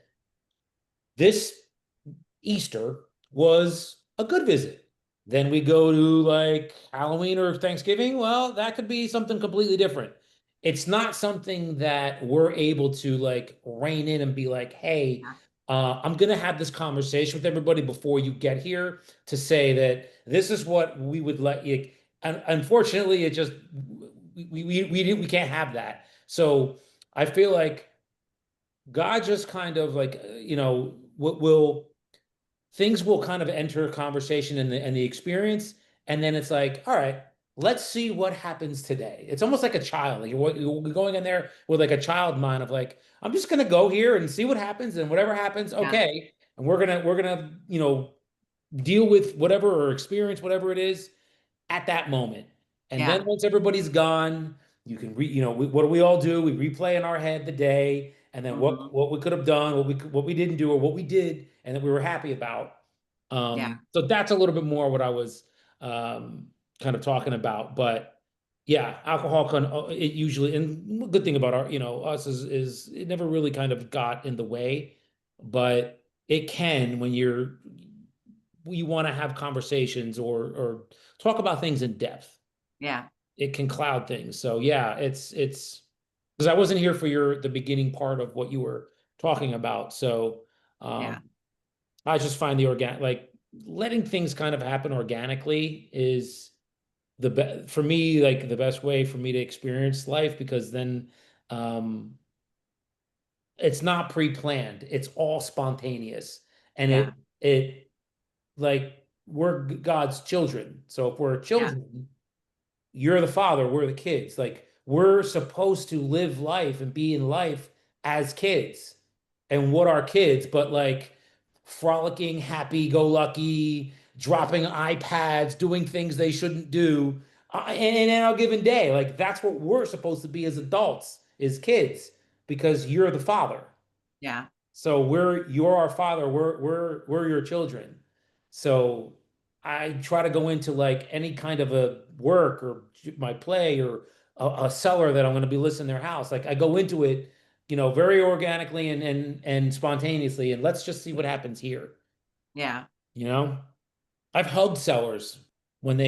this Easter was a good visit. Then we go to like Halloween or Thanksgiving. Well, that could be something completely different. It's not something that we're able to like rein in and be like, hey, Yeah. I'm going to have this conversation with everybody before you get here to say that this is what we would let you. And unfortunately, it just, we can't have that. So I feel like God just kind of like, what will things will kind of enter a conversation and the experience, and then it's like, all right, let's see what happens today. It's almost like a child. Like you're going in there with like a child mind of like, I'm just gonna go here and see what happens, and whatever happens, Yeah. okay. And we're gonna deal with whatever or experience whatever it is at that moment. And then Yeah. once everybody's gone, you can what do we all do? We replay in our head the day, and then Mhm. what we could have done, what we didn't do, or what we did, and that we were happy about. Yeah. So that's a little bit more what I was um, kind of talking about. But yeah, alcohol can it usually, and the good thing about our us is it never really kind of got in the way, but it can when you want to have conversations or talk about things in depth. Yeah. It can cloud things. So yeah, it's because I wasn't here for the beginning part of what you were talking about. So Yeah. um I just find the like letting things kind of happen organically is the best for me, like the best way for me to experience life because then um it's not pre-planned. It's all spontaneous. And Yeah. it like we're God's children. So if we're Yeah. children, you're the father, we're the kids. Like we're supposed to live life and be in life as kids. And what are kids but like frolicking, happy go lucky, dropping iPads, doing things they shouldn't do in a given day. Like that's what we're supposed to be as adults, as kids, because you're the father. Yeah. So you're our father, we're your children. So I try to go into like any kind of a work or my play or a seller that I'm going to be listing their house. Like I go into it, very organically and spontaneously, and let's just see what happens here. Yeah. You know, I've hugged sellers when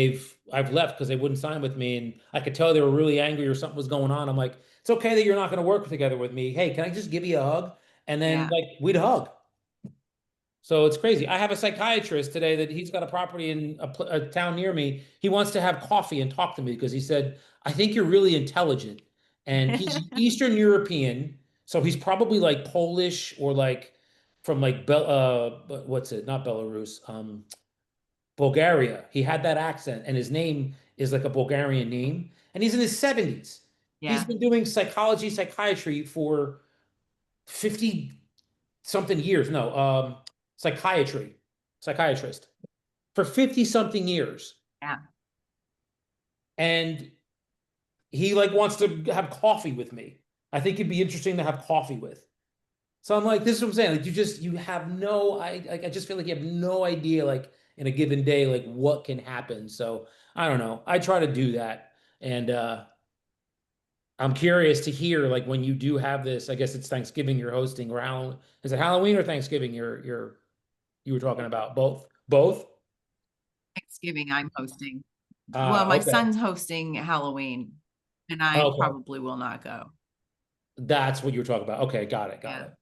I've left because they wouldn't sign with me, and I could tell they were really angry or something was going on. I'm like, it's okay that you're not going to work together with me. Hey, can I just give you a hug? And then Yeah. like we'd hug. So it's crazy. I have a psychiatrist today that he's got a property in a town near me. He wants to have coffee and talk to me because he said, I think you're really intelligent. And he's Eastern European. So he's probably like Polish or like from like what's it? Not Belarus. Bulgaria. He had that accent, and his name is like a Bulgarian name. And he's in his 70s. He's Yeah. been doing psychiatry for 50 something years. No, psychiatrist for 50 something years. Yeah. And he like wants to have coffee with me. I think it'd be interesting to have coffee with. So I'm like, this is what I'm saying. Like you have I just feel like you have no idea, like in a given day, like what can happen. So I don't know. I try to do that. And I'm curious to hear like when you do have this, I guess it's Thanksgiving you're hosting or Halloween. Is it Halloween or Thanksgiving you were talking about? Both? Both? Thanksgiving I'm hosting. Well, Ah, my okay. son's hosting Halloween, and I Okay. probably will not go. That's what you were talking about. Okay, got it, got Yeah. it.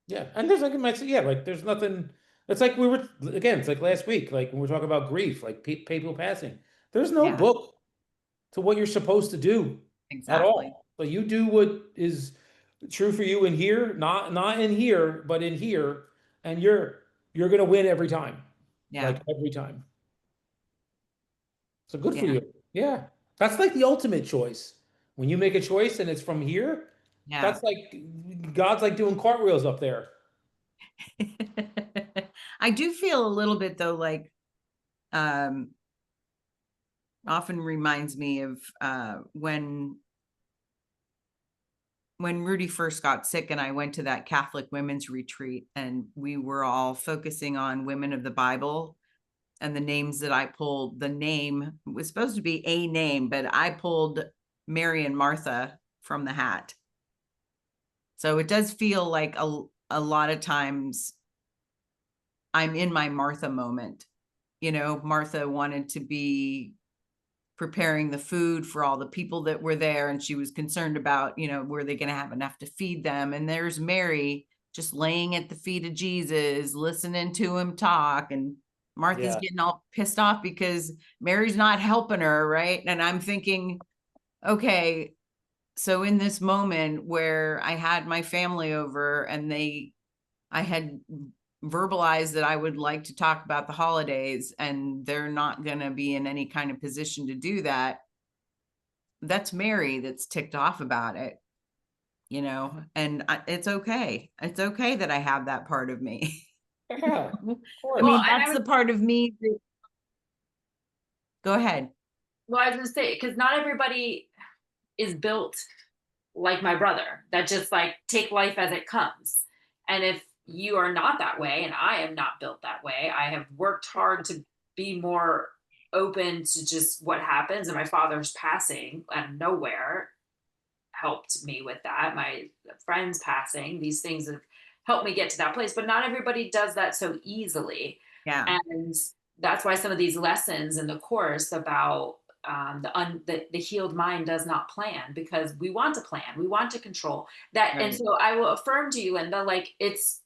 Yeah. And there's like you might say, yeah, like there's nothing. It's like it's like last week, like when we are talking about grief, like people passing. There's no Yeah. book to what you're supposed to do at Exactly. all. So you do what is true for you in here, not in here, but in here, and you're gonna win every time. Yeah. Like every time. So good for Yeah. you. Yeah. That's like the ultimate choice. When you make a choice and it's from here, Yeah. that's like God's like doing cartwheels up there. I do feel a little bit though, like um often reminds me of when Rudy first got sick and I went to that Catholic women's retreat, and we were all focusing on women of the Bible, and the names that I pulled, the name was supposed to be a name, but I pulled Mary and Martha from the hat. So it does feel like a lot of times I'm in my Martha moment. Martha wanted to be preparing the food for all the people that were there, and she was concerned about, were they going to have enough to feed them? And there's Mary just laying at the feet of Jesus, listening to him talk, and Martha's Yeah. getting all pissed off because Mary's not helping her, right? And I'm thinking, okay, so in this moment where I had my family over and I had verbalized that I would like to talk about the holidays, and they're not going to be in any kind of position to do that. That's Mary that's ticked off about it, and it's okay. It's okay that I have that part of me. Yeah, of I course. Well, mean, and that's the part of me that, go ahead. well, I was gonna say, because not everybody is built like my brother that just like take life as it comes. And if you are not that way, and I am not built that way, I have worked hard to be more open to just what happens. And my father's passing out of nowhere helped me with that. My friends passing, these things have helped me get to that place. But not everybody does that so easily. Yeah. And that's why some of these lessons in the course about the healed mind does not plan, because we want to plan, we want to control that. Right. And so I will affirm to you, Linda, like it's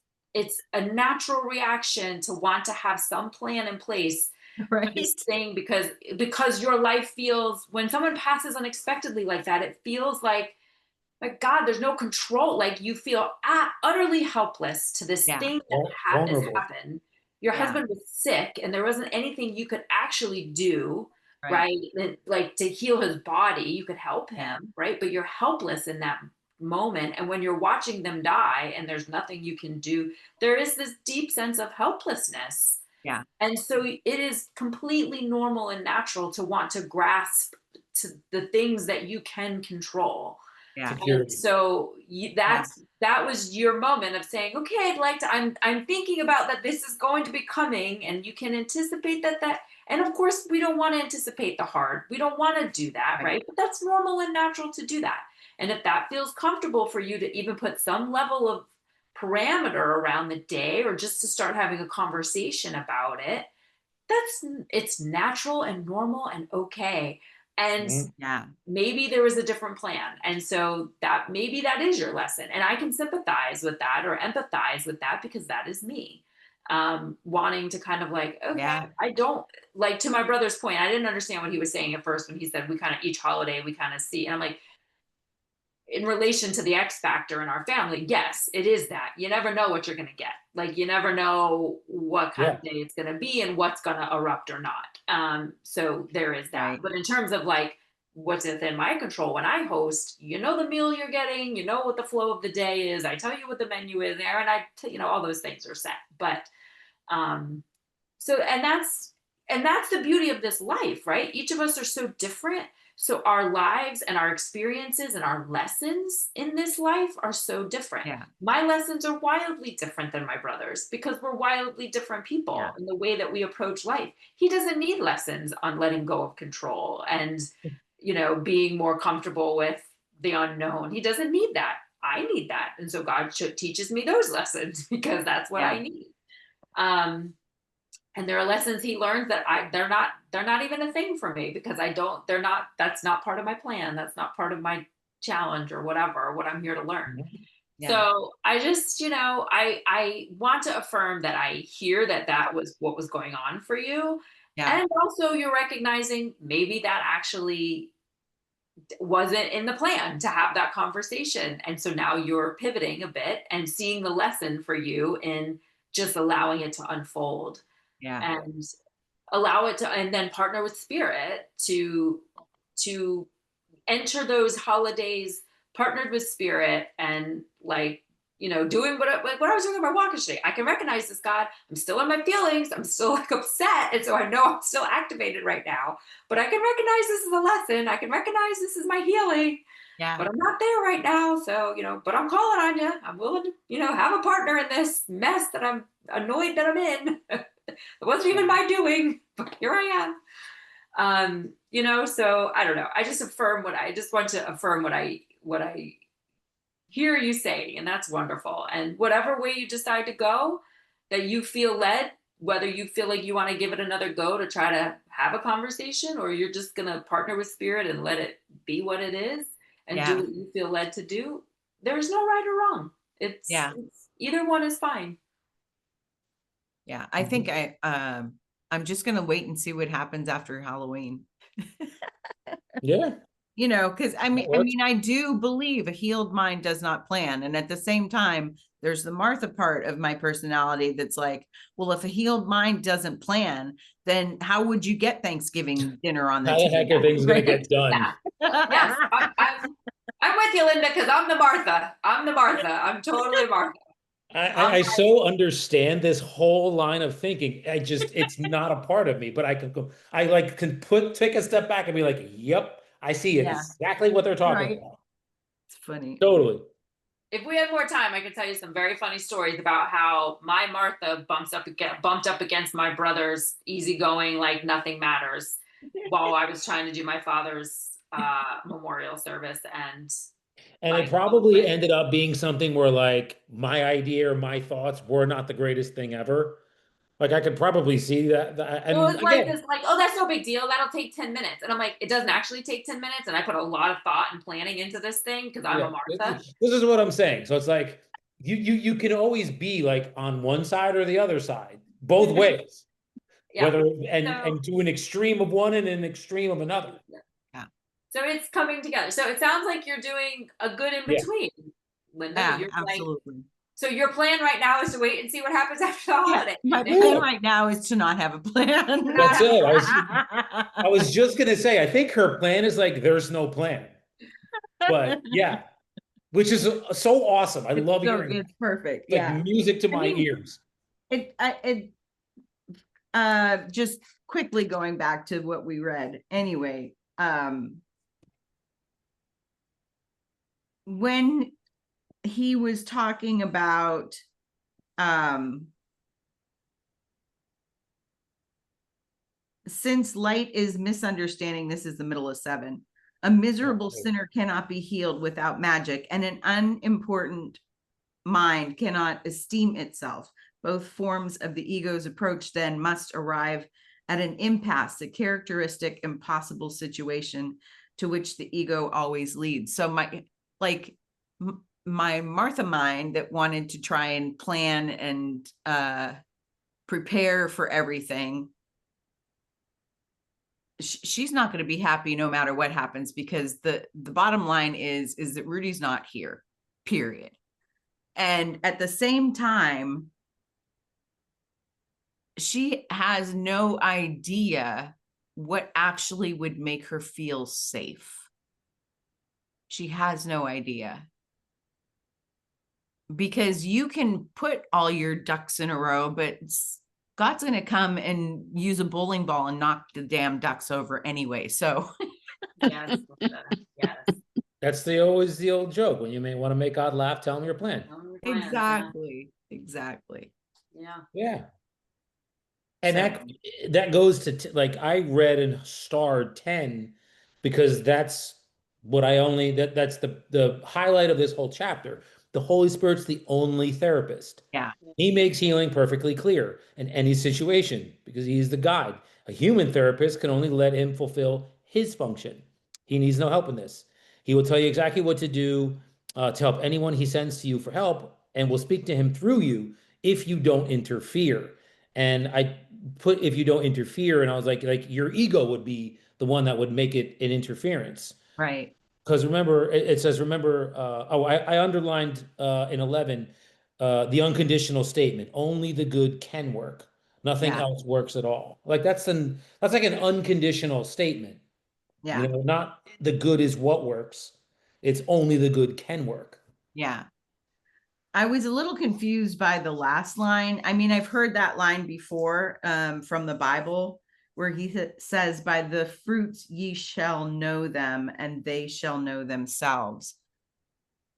a natural reaction to want to have some plan in place for Right. this thing, because your life feels, when someone passes unexpectedly like that, it feels like God, there's no control. Like you feel utterly helpless to this Yeah. thing that has Vulnerable. happened. Your Yeah. husband was sick, and there wasn't anything you could actually do, Right. right? Like to heal his body, you could help Yeah. him, right? But you're helpless in that moment. And when you're watching them die and there's nothing you can do, there is this deep sense of helplessness. Yeah. And so it is completely normal and natural to want to grasp to the things that you can control. Yeah. security. And so that was your moment of saying, okay, I'd like to, I'm thinking about that this is going to be coming, and you can anticipate that, and of course we don't want to anticipate the hard. We don't want to do that, right? But that's normal and natural to do that. And if that feels comfortable for you to even put some level of parameter around the day, or just to start having a conversation about it, it's natural and normal and okay. And Yeah. maybe there was a different plan. And so that maybe that is your lesson. And I can sympathize with that or empathize with that, because that is me. Wanting to kind of like, okay, I don't, like, to my brother's point, I didn't understand what he was saying at first when he said we kind of each holiday we kind of see. And I'm like, in relation to the X factor in our family, yes, it is that. You never know what you're going to get. Like, you never know what kind of day it's going to be and what's going to erupt or not. So there is that. But in terms of like what's within my control, when I host, you know, the meal you're getting, you know what the flow of the day is. I tell you what the menu is there, and you know, all those things are set. But so, and that's the beauty of this life, right? Each of us are so different. So our lives and our experiences and our lessons in this life are so different. Yeah. My lessons are wildly different than my brother's, because we're wildly different people in the way that we approach life. He doesn't need lessons on letting go of control and, you know, being more comfortable with the unknown. He doesn't need that. I need that. And so God teaches me those lessons, because that's what I need. And there are lessons he learns that they're not even a thing for me, because that's not part of my plan. That's not part of my challenge or whatever, what I'm here to learn. Yeah. So I just, you know, I want to affirm that I hear that was what was going on for you. Yeah. And also you're recognizing maybe that actually wasn't in the plan to have that conversation. And so now you're pivoting a bit and seeing the lesson for you in just allowing it to unfold. Yeah. And allow it to, and then partner with spirit to enter those holidays partnered with spirit, and like, you know, doing what I was doing on my walk yesterday. I can recognize this, God. I'm still in my feelings. I'm still like upset. And so I know I'm still activated right now, but I can recognize this is a lesson. I can recognize this is my healing. Yeah. But I'm not there right now. So, you know, but I'm calling on you. I'm willing to, you know, have a partner in this mess that I'm annoyed that I'm in. It wasn't even my doing, but here I am. You know, so I don't know. I just want to affirm what I hear you saying, and that's wonderful. And whatever way you decide to go, that you feel led, whether you feel like you want to give it another go to try to have a conversation, or you're just going to partner with spirit and let it be what it is and do what you feel led to do. There's no right or wrong. It's either one is fine. Yeah, I think I'm just going to wait and see what happens after Halloween. Yeah. You know, because I mean, I do believe a healed mind does not plan. And at the same time, there's the Martha part of my personality that's like, well, if a healed mind doesn't plan, then how would you get Thanksgiving dinner on the table? How the heck are things going to get done? Yeah. Yes, I'm with you, Linda, because I'm the Martha. I'm totally Martha. I so understand this whole line of thinking. It's not a part of me, but I can take a step back and be like, yep, I see exactly what they're talking about. It's funny. Totally. If we had more time, I could tell you some very funny stories about how my Martha bumped up against my brother's easygoing, like nothing matters, while I was trying to do my father's memorial service. And it probably ended up being something where like my idea or my thoughts were not the greatest thing ever. Like I could probably see that. And well, it's like this, like, oh, that's no big deal. That'll take 10 minutes. And I'm like, it doesn't actually take 10 minutes. And I put a lot of thought and planning into this thing because I'm a Martha. This is what I'm saying. So it's like you can always be like on one side or the other side, both ways. Whether and to an extreme of one and an extreme of another. Yeah. So it's coming together. So it sounds like you're doing a good in between, Linda. Yeah, absolutely. So your plan right now is to wait and see what happens after the holiday. My plan right now is to not have a plan. That's it. I was just gonna say, I think her plan is like there's no plan. But yeah, which is so awesome. I love hearing it. It's perfect. Like music to my ears. Just quickly going back to what we read anyway. when he was talking about since light is misunderstanding, this is the middle of 7. A miserable sinner cannot be healed without magic, and an unimportant mind cannot esteem itself. Both forms of the ego's approach then must arrive at an impasse, a characteristic impossible situation to which the ego always leads. So my Martha mind that wanted to try and plan and prepare for everything, she's not going to be happy no matter what happens, because the bottom line is that Rudy's not here, period. And at the same time, she has no idea what actually would make her feel safe. She has no idea. Because you can put all your ducks in a row, but God's going to come and use a bowling ball and knock the damn ducks over anyway. So Yes. Yes. That's always the old joke. When you may want to make God laugh, tell him your plan. exactly. Yeah. Yeah. And So, that goes to like, I read and starred 10 because that's what that's the highlight of this whole chapter. The Holy Spirit's the only therapist. yeah. He makes healing perfectly clear in any situation because he's the guide. A human therapist can only let him fulfill his function. He needs no help in this. He will tell you exactly what to do to help anyone he sends to you for help, and will speak to him through you if you don't interfere. And I put if you don't interfere, and I was like your ego would be the one that would make it an interference. Right. Because remember, it says, remember, I underlined in 11, the unconditional statement, only the good can work. Nothing Yeah. else works at all. Like that's like an unconditional statement. Yeah. Not the good is what works. It's only the good can work. Yeah. I was a little confused by the last line. I mean, I've heard that line before from the Bible, where he says, by the fruits ye shall know them, and they shall know themselves.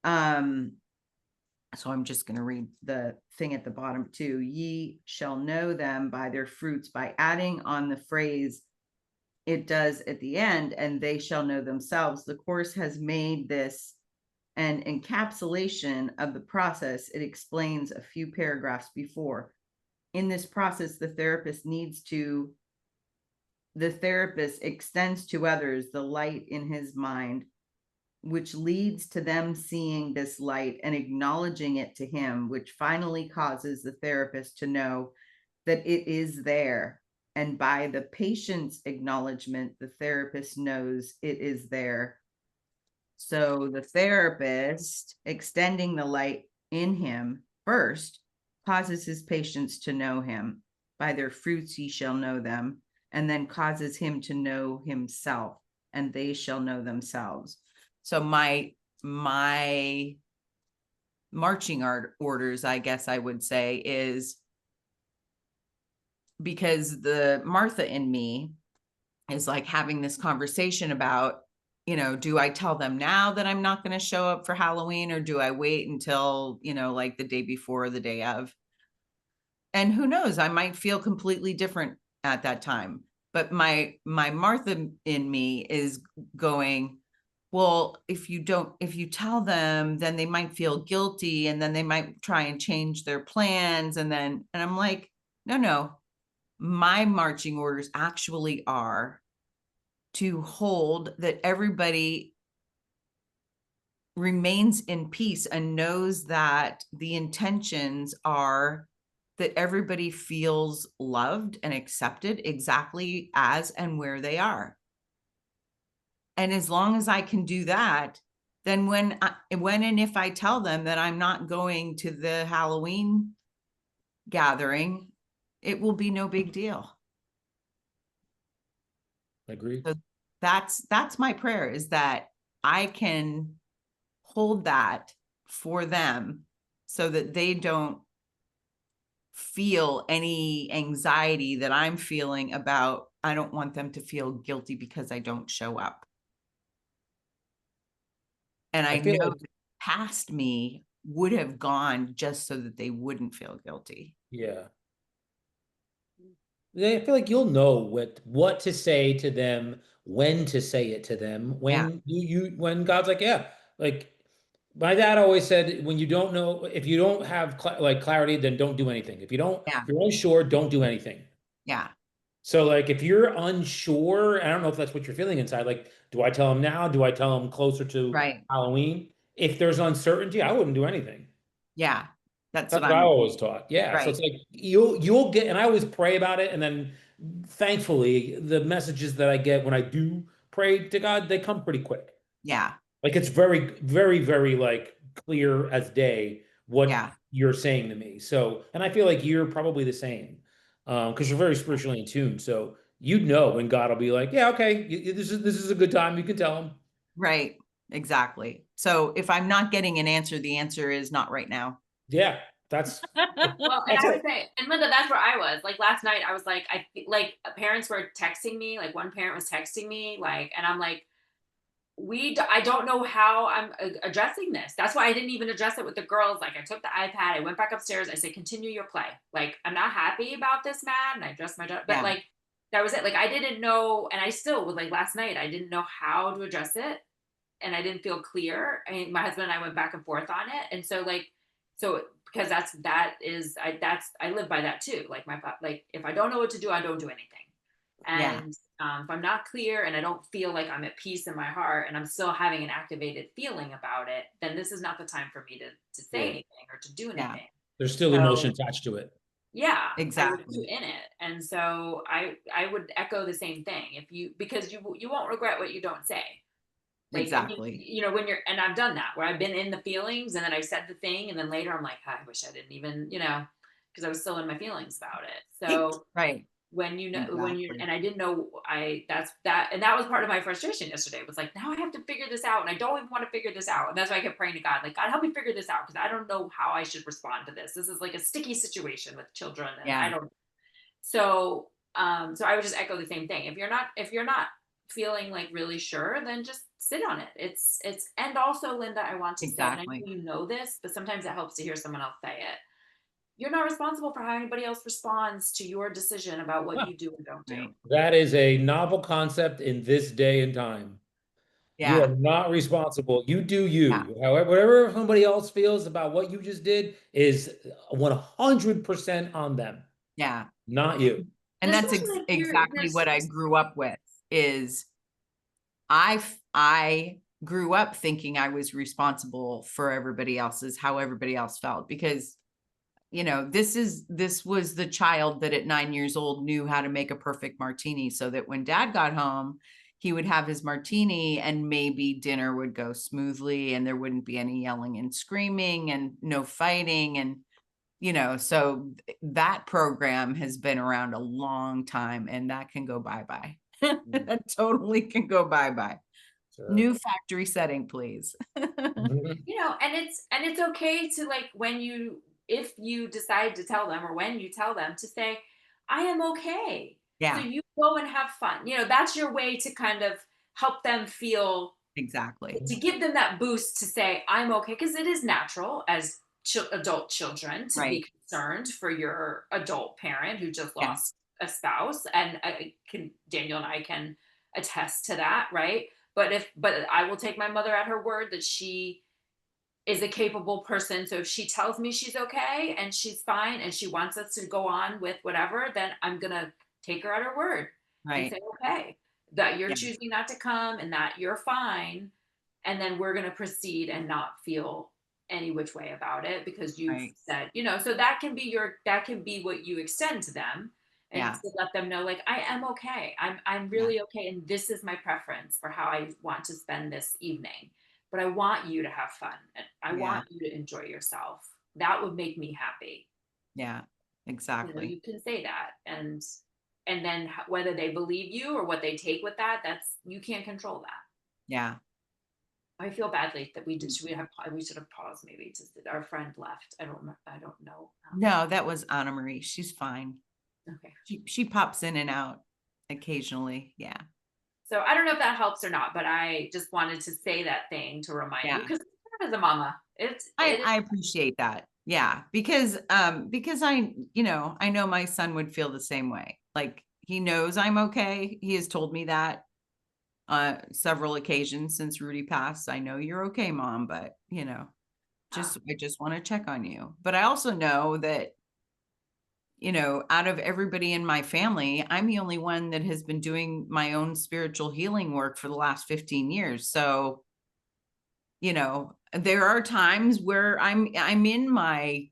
So I'm just going to read the thing at the bottom too. Ye shall know them by their fruits, by adding on the phrase it does at the end, and they shall know themselves. The Course has made this an encapsulation of the process it explains a few paragraphs before. In this process, the therapist extends to others the light in his mind, which leads to them seeing this light and acknowledging it to him, which finally causes the therapist to know that it is there. And by the patient's acknowledgement, the therapist knows it is there. So the therapist extending the light in him first causes his patients to know him. By their fruits ye shall know them, and then causes him to know himself, and they shall know themselves. So my marching orders, I guess I would say, is because the Martha in me is like having this conversation about, do I tell them now that I'm not going to show up for Halloween, or do I wait until, like the day before or the day of? And who knows, I might feel completely different at that time. But my Martha in me is going, well, if you tell them, then they might feel guilty, and then they might try and change their plans. And I'm like, no, my marching orders actually are to hold that everybody remains in peace and knows that the intentions are that everybody feels loved and accepted exactly as and where they are. And as long as I can do that, then when and if I tell them that I'm not going to the Halloween gathering, it will be no big deal. Agreed. So that's my prayer, is that I can hold that for them so that they don't feel any anxiety that I'm feeling about. I don't want them to feel guilty because I don't show up. And I feel know like past me would have gone just so that they wouldn't feel guilty. Yeah. I feel like you'll know what to say to them, when to say it to them, Yeah. when when God's like, yeah, like my dad always said, when you don't know, if you don't have like clarity, then don't do anything. If Yeah. you're unsure, don't do anything. Yeah. So like if you're unsure, I don't know if that's what you're feeling inside. Like, do I tell him now? Do I tell him closer to Right. Halloween? If there's uncertainty, I wouldn't do anything. Yeah. That's That's what what I I'm always taught. Yeah. So right. it's like you'll get, and I always pray about it, and then thankfully the messages that I get when I do pray to God, they come pretty quick. Yeah. Like it's very, very, very like clear as day what Yeah. you're saying to me. So, and I feel like you're probably the same, because you're very spiritually in tune. So you'd know when God will be like, yeah, okay, this is a good time. You can tell him. Right. Exactly. So if I'm not getting an answer, the answer is not right now. Yeah, that's Well, and that's I it. would say, and Linda, that's where I was. Like last night, I was like, like parents were texting me. Like one parent was texting me, like, and I'm like, I don't know how I'm addressing this. That's why I didn't even address it with the girls. Like I took the iPad, I went back upstairs. I said, continue your play. Like I'm not happy about this, Matt. And I addressed my job, but Yeah. like that was it. Like I didn't know, and I still was like last night. I didn't know how to address it, and I didn't feel clear. I mean, my husband and I went back and forth on it, and so like, so because I live by that too. Like like if I don't know what to do, I don't do anything. Yeah. And if I'm not clear and I don't feel like I'm at peace in my heart and I'm still having an activated feeling about it, then this is not the time for me to say Yeah. anything or to do Yeah. anything. There's still So, emotion attached to it. yeah, I would Exactly. do in it. And so I would echo the same thing. Because you won't regret what you don't say. Like, Exactly. you know, when and I've done that where I've been in the feelings and then I said the thing and then later I'm like, I wish I didn't even, because I was still in my feelings about it. So Right. when you know, Exactly. and I didn't know, and that was part of my frustration yesterday. It was like, now I have to figure this out and I don't even want to figure this out. And that's why I kept praying to God, like, God, help me figure this out. Cause I don't know how I should respond to this. This is like a sticky situation with children. And Yeah. I don't, so I would just echo the same thing. If you're not feeling like really sure, then just sit on it. And also, Linda, I want to say, and I Exactly. know you know this, but sometimes it helps to hear someone else say it. You're not responsible for how anybody else responds to your decision about what Huh. you do and don't do. Right. That is a novel concept in this day and time. You Yeah. are not responsible. You do Yeah. you. However, whatever somebody else feels about what you just did is 100% on them, Yeah. not you. And that's Especially if exactly what I grew up with is I grew up thinking I was responsible for everybody else's, how everybody else felt, because this was the child that at 9 years old knew how to make a perfect martini, so that when dad got home, he would have his martini and maybe dinner would go smoothly and there wouldn't be any yelling and screaming and no fighting. And, so that program has been around a long time and that can go bye-bye. That totally can go bye-bye. Sure. New factory setting, please. Mhm. and it's okay to, like, if you decide to tell them or when you tell them, to say, I am okay. So Yeah, you go and have fun. That's your way to kind of help them feel, exactly. to give them that boost to say, I'm okay. Because it is natural as adult children to be Right. concerned for your adult parent who just Yeah. lost a spouse. And Daniel and I can attest to that, right? But I will take my mother at her word that she is a capable person. So if she tells me she's okay and she's fine and she wants us to go on with whatever, then I'm going to take her at her word and Right. say, okay, that you're Yeah. choosing not to come and that you're fine. And then we're going to proceed and not feel any which way about it because you've Right. said, so that can be what you extend to them and Yeah. to let them know, like, I am okay. I'm Yeah. really okay. And this is my preference for how I want to spend this evening. But I want you to have fun and I Yeah. want you to enjoy yourself. That would make me happy. Yeah. Exactly. You can say that. And then whether they believe you or what they take with that, you can't control that. Yeah. I feel badly that we should have paused maybe our friend left. I don't know. No, that was Anna Marie. She's fine. Okay. She pops in and out occasionally. Yeah. So I don't know if that helps or not, but I just wanted to say that thing to remind you, Yeah. because as a mama. I appreciate that. Yeah, because I, I know my son would feel the same way. Like, he knows I'm okay. He has told me that several occasions since Rudy passed. I know you're okay, Mom, but I just want to check on you. But I also know that, out of everybody in my family, I'm the only one that has been doing my own spiritual healing work for the last 15 years. So, there are times where I'm in my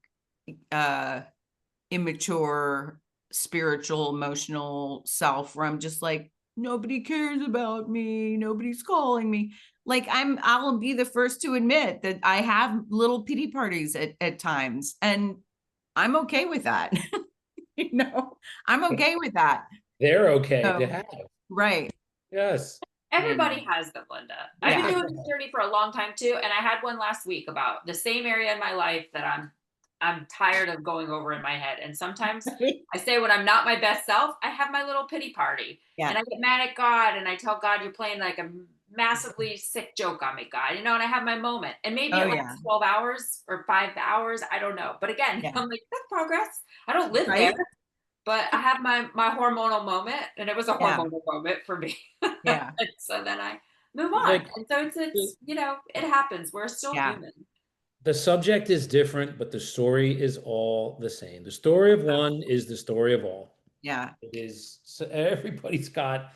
immature spiritual, emotional self, where I'm just like, nobody cares about me, nobody's calling me. Like, I'll be the first to admit that I have little pity parties at times, and I'm okay with that. I'm okay with that. They're okay So, to have. right. Yes. Everybody has them, Linda. I've been doing this journey for a long time too, and I had one last week about the same area in my life that I'm tired of going over in my head. And sometimes I say, when I'm not my best self, I have my little pity party, and I get mad at God, and I tell God, you're playing like a massively sick joke on me, God, and I have my moment, and maybe it lasts 12 hours or 5 hours, I don't know. But again, I'm like, that's progress. I don't live there. But I have my hormonal moment, and it was a hormonal moment for me. Yeah. And so then I move on. And so it's it happens. We're still human. The subject is different, but the story is all the same. The story of one is the story of all. Yeah. It is. So everybody's got.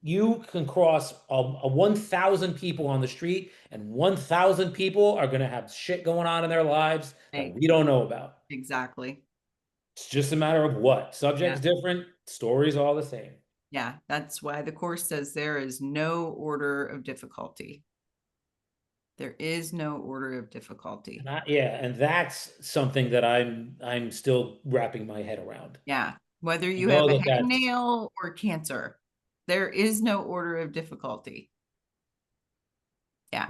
You can cross a 1,000 people on the street, and 1,000 people are going to have shit going on in their lives that we don't know about. Exactly. It's just a matter of what. Subject's different, story's all the same. Yeah, that's why the Course says there is no order of difficulty. There is no order of difficulty. And that's something that I'm still wrapping my head around. Yeah, whether you have a hangnail or cancer, there is no order of difficulty. Yeah.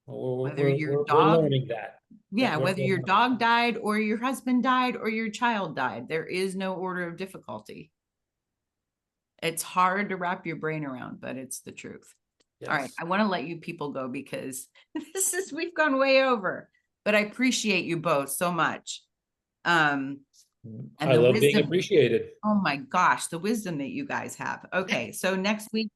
Well, whether your we're learning that. Yeah, whether your dog died or your husband died or your child died, there is no order of difficulty. It's hard to wrap your brain around, but it's the truth. All right, I want to let you people go because we've gone way over, but I appreciate you both so much. And I love being appreciated. Oh my gosh, the wisdom that you guys have. Okay, so next week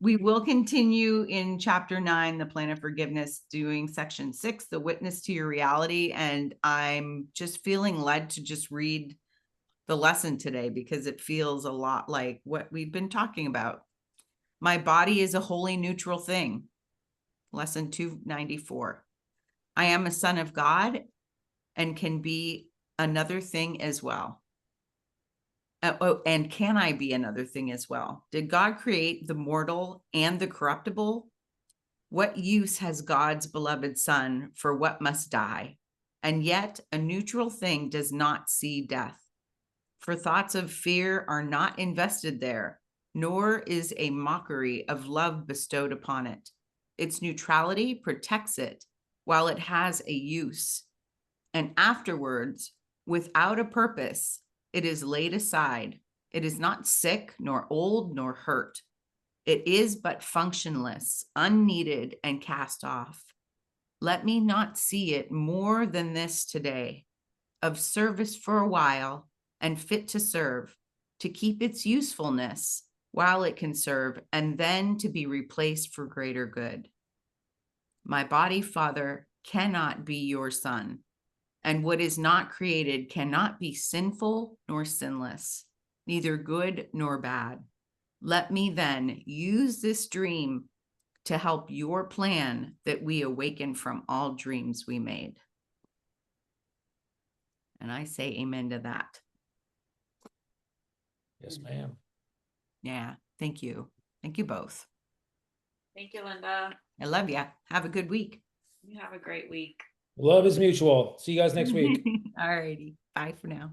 we will continue in chapter 9, the plan of forgiveness, doing section 6, the witness to your reality. And I'm just feeling led to just read the lesson today because it feels a lot like what we've been talking about. My body is a wholly neutral thing. Lesson 294. I am a son of God and can be another thing as well. And can I be another thing as well? Did God create the mortal and the corruptible? What use has God's beloved Son for what must die? And yet a neutral thing does not see death. For thoughts of fear are not invested there, nor is a mockery of love bestowed upon it. Its neutrality protects it while it has a use. And afterwards, without a purpose, it is laid aside. It is not sick, nor old, nor hurt. It is but functionless, unneeded, and cast off. Let me not see it more than this today, of service for a while and fit to serve, to keep its usefulness while it can serve, and then to be replaced for greater good. My body, Father, cannot be your son, and what is not created cannot be sinful nor sinless, neither good nor bad. Let me then use this dream to help your plan that we awaken from all dreams we made. And I say amen to that. Yes, ma'am. Yeah, thank you. Thank you both. Thank you, Linda. I love you. Have a good week. You have a great week. Love is mutual. See you guys next week. All righty. Bye for now.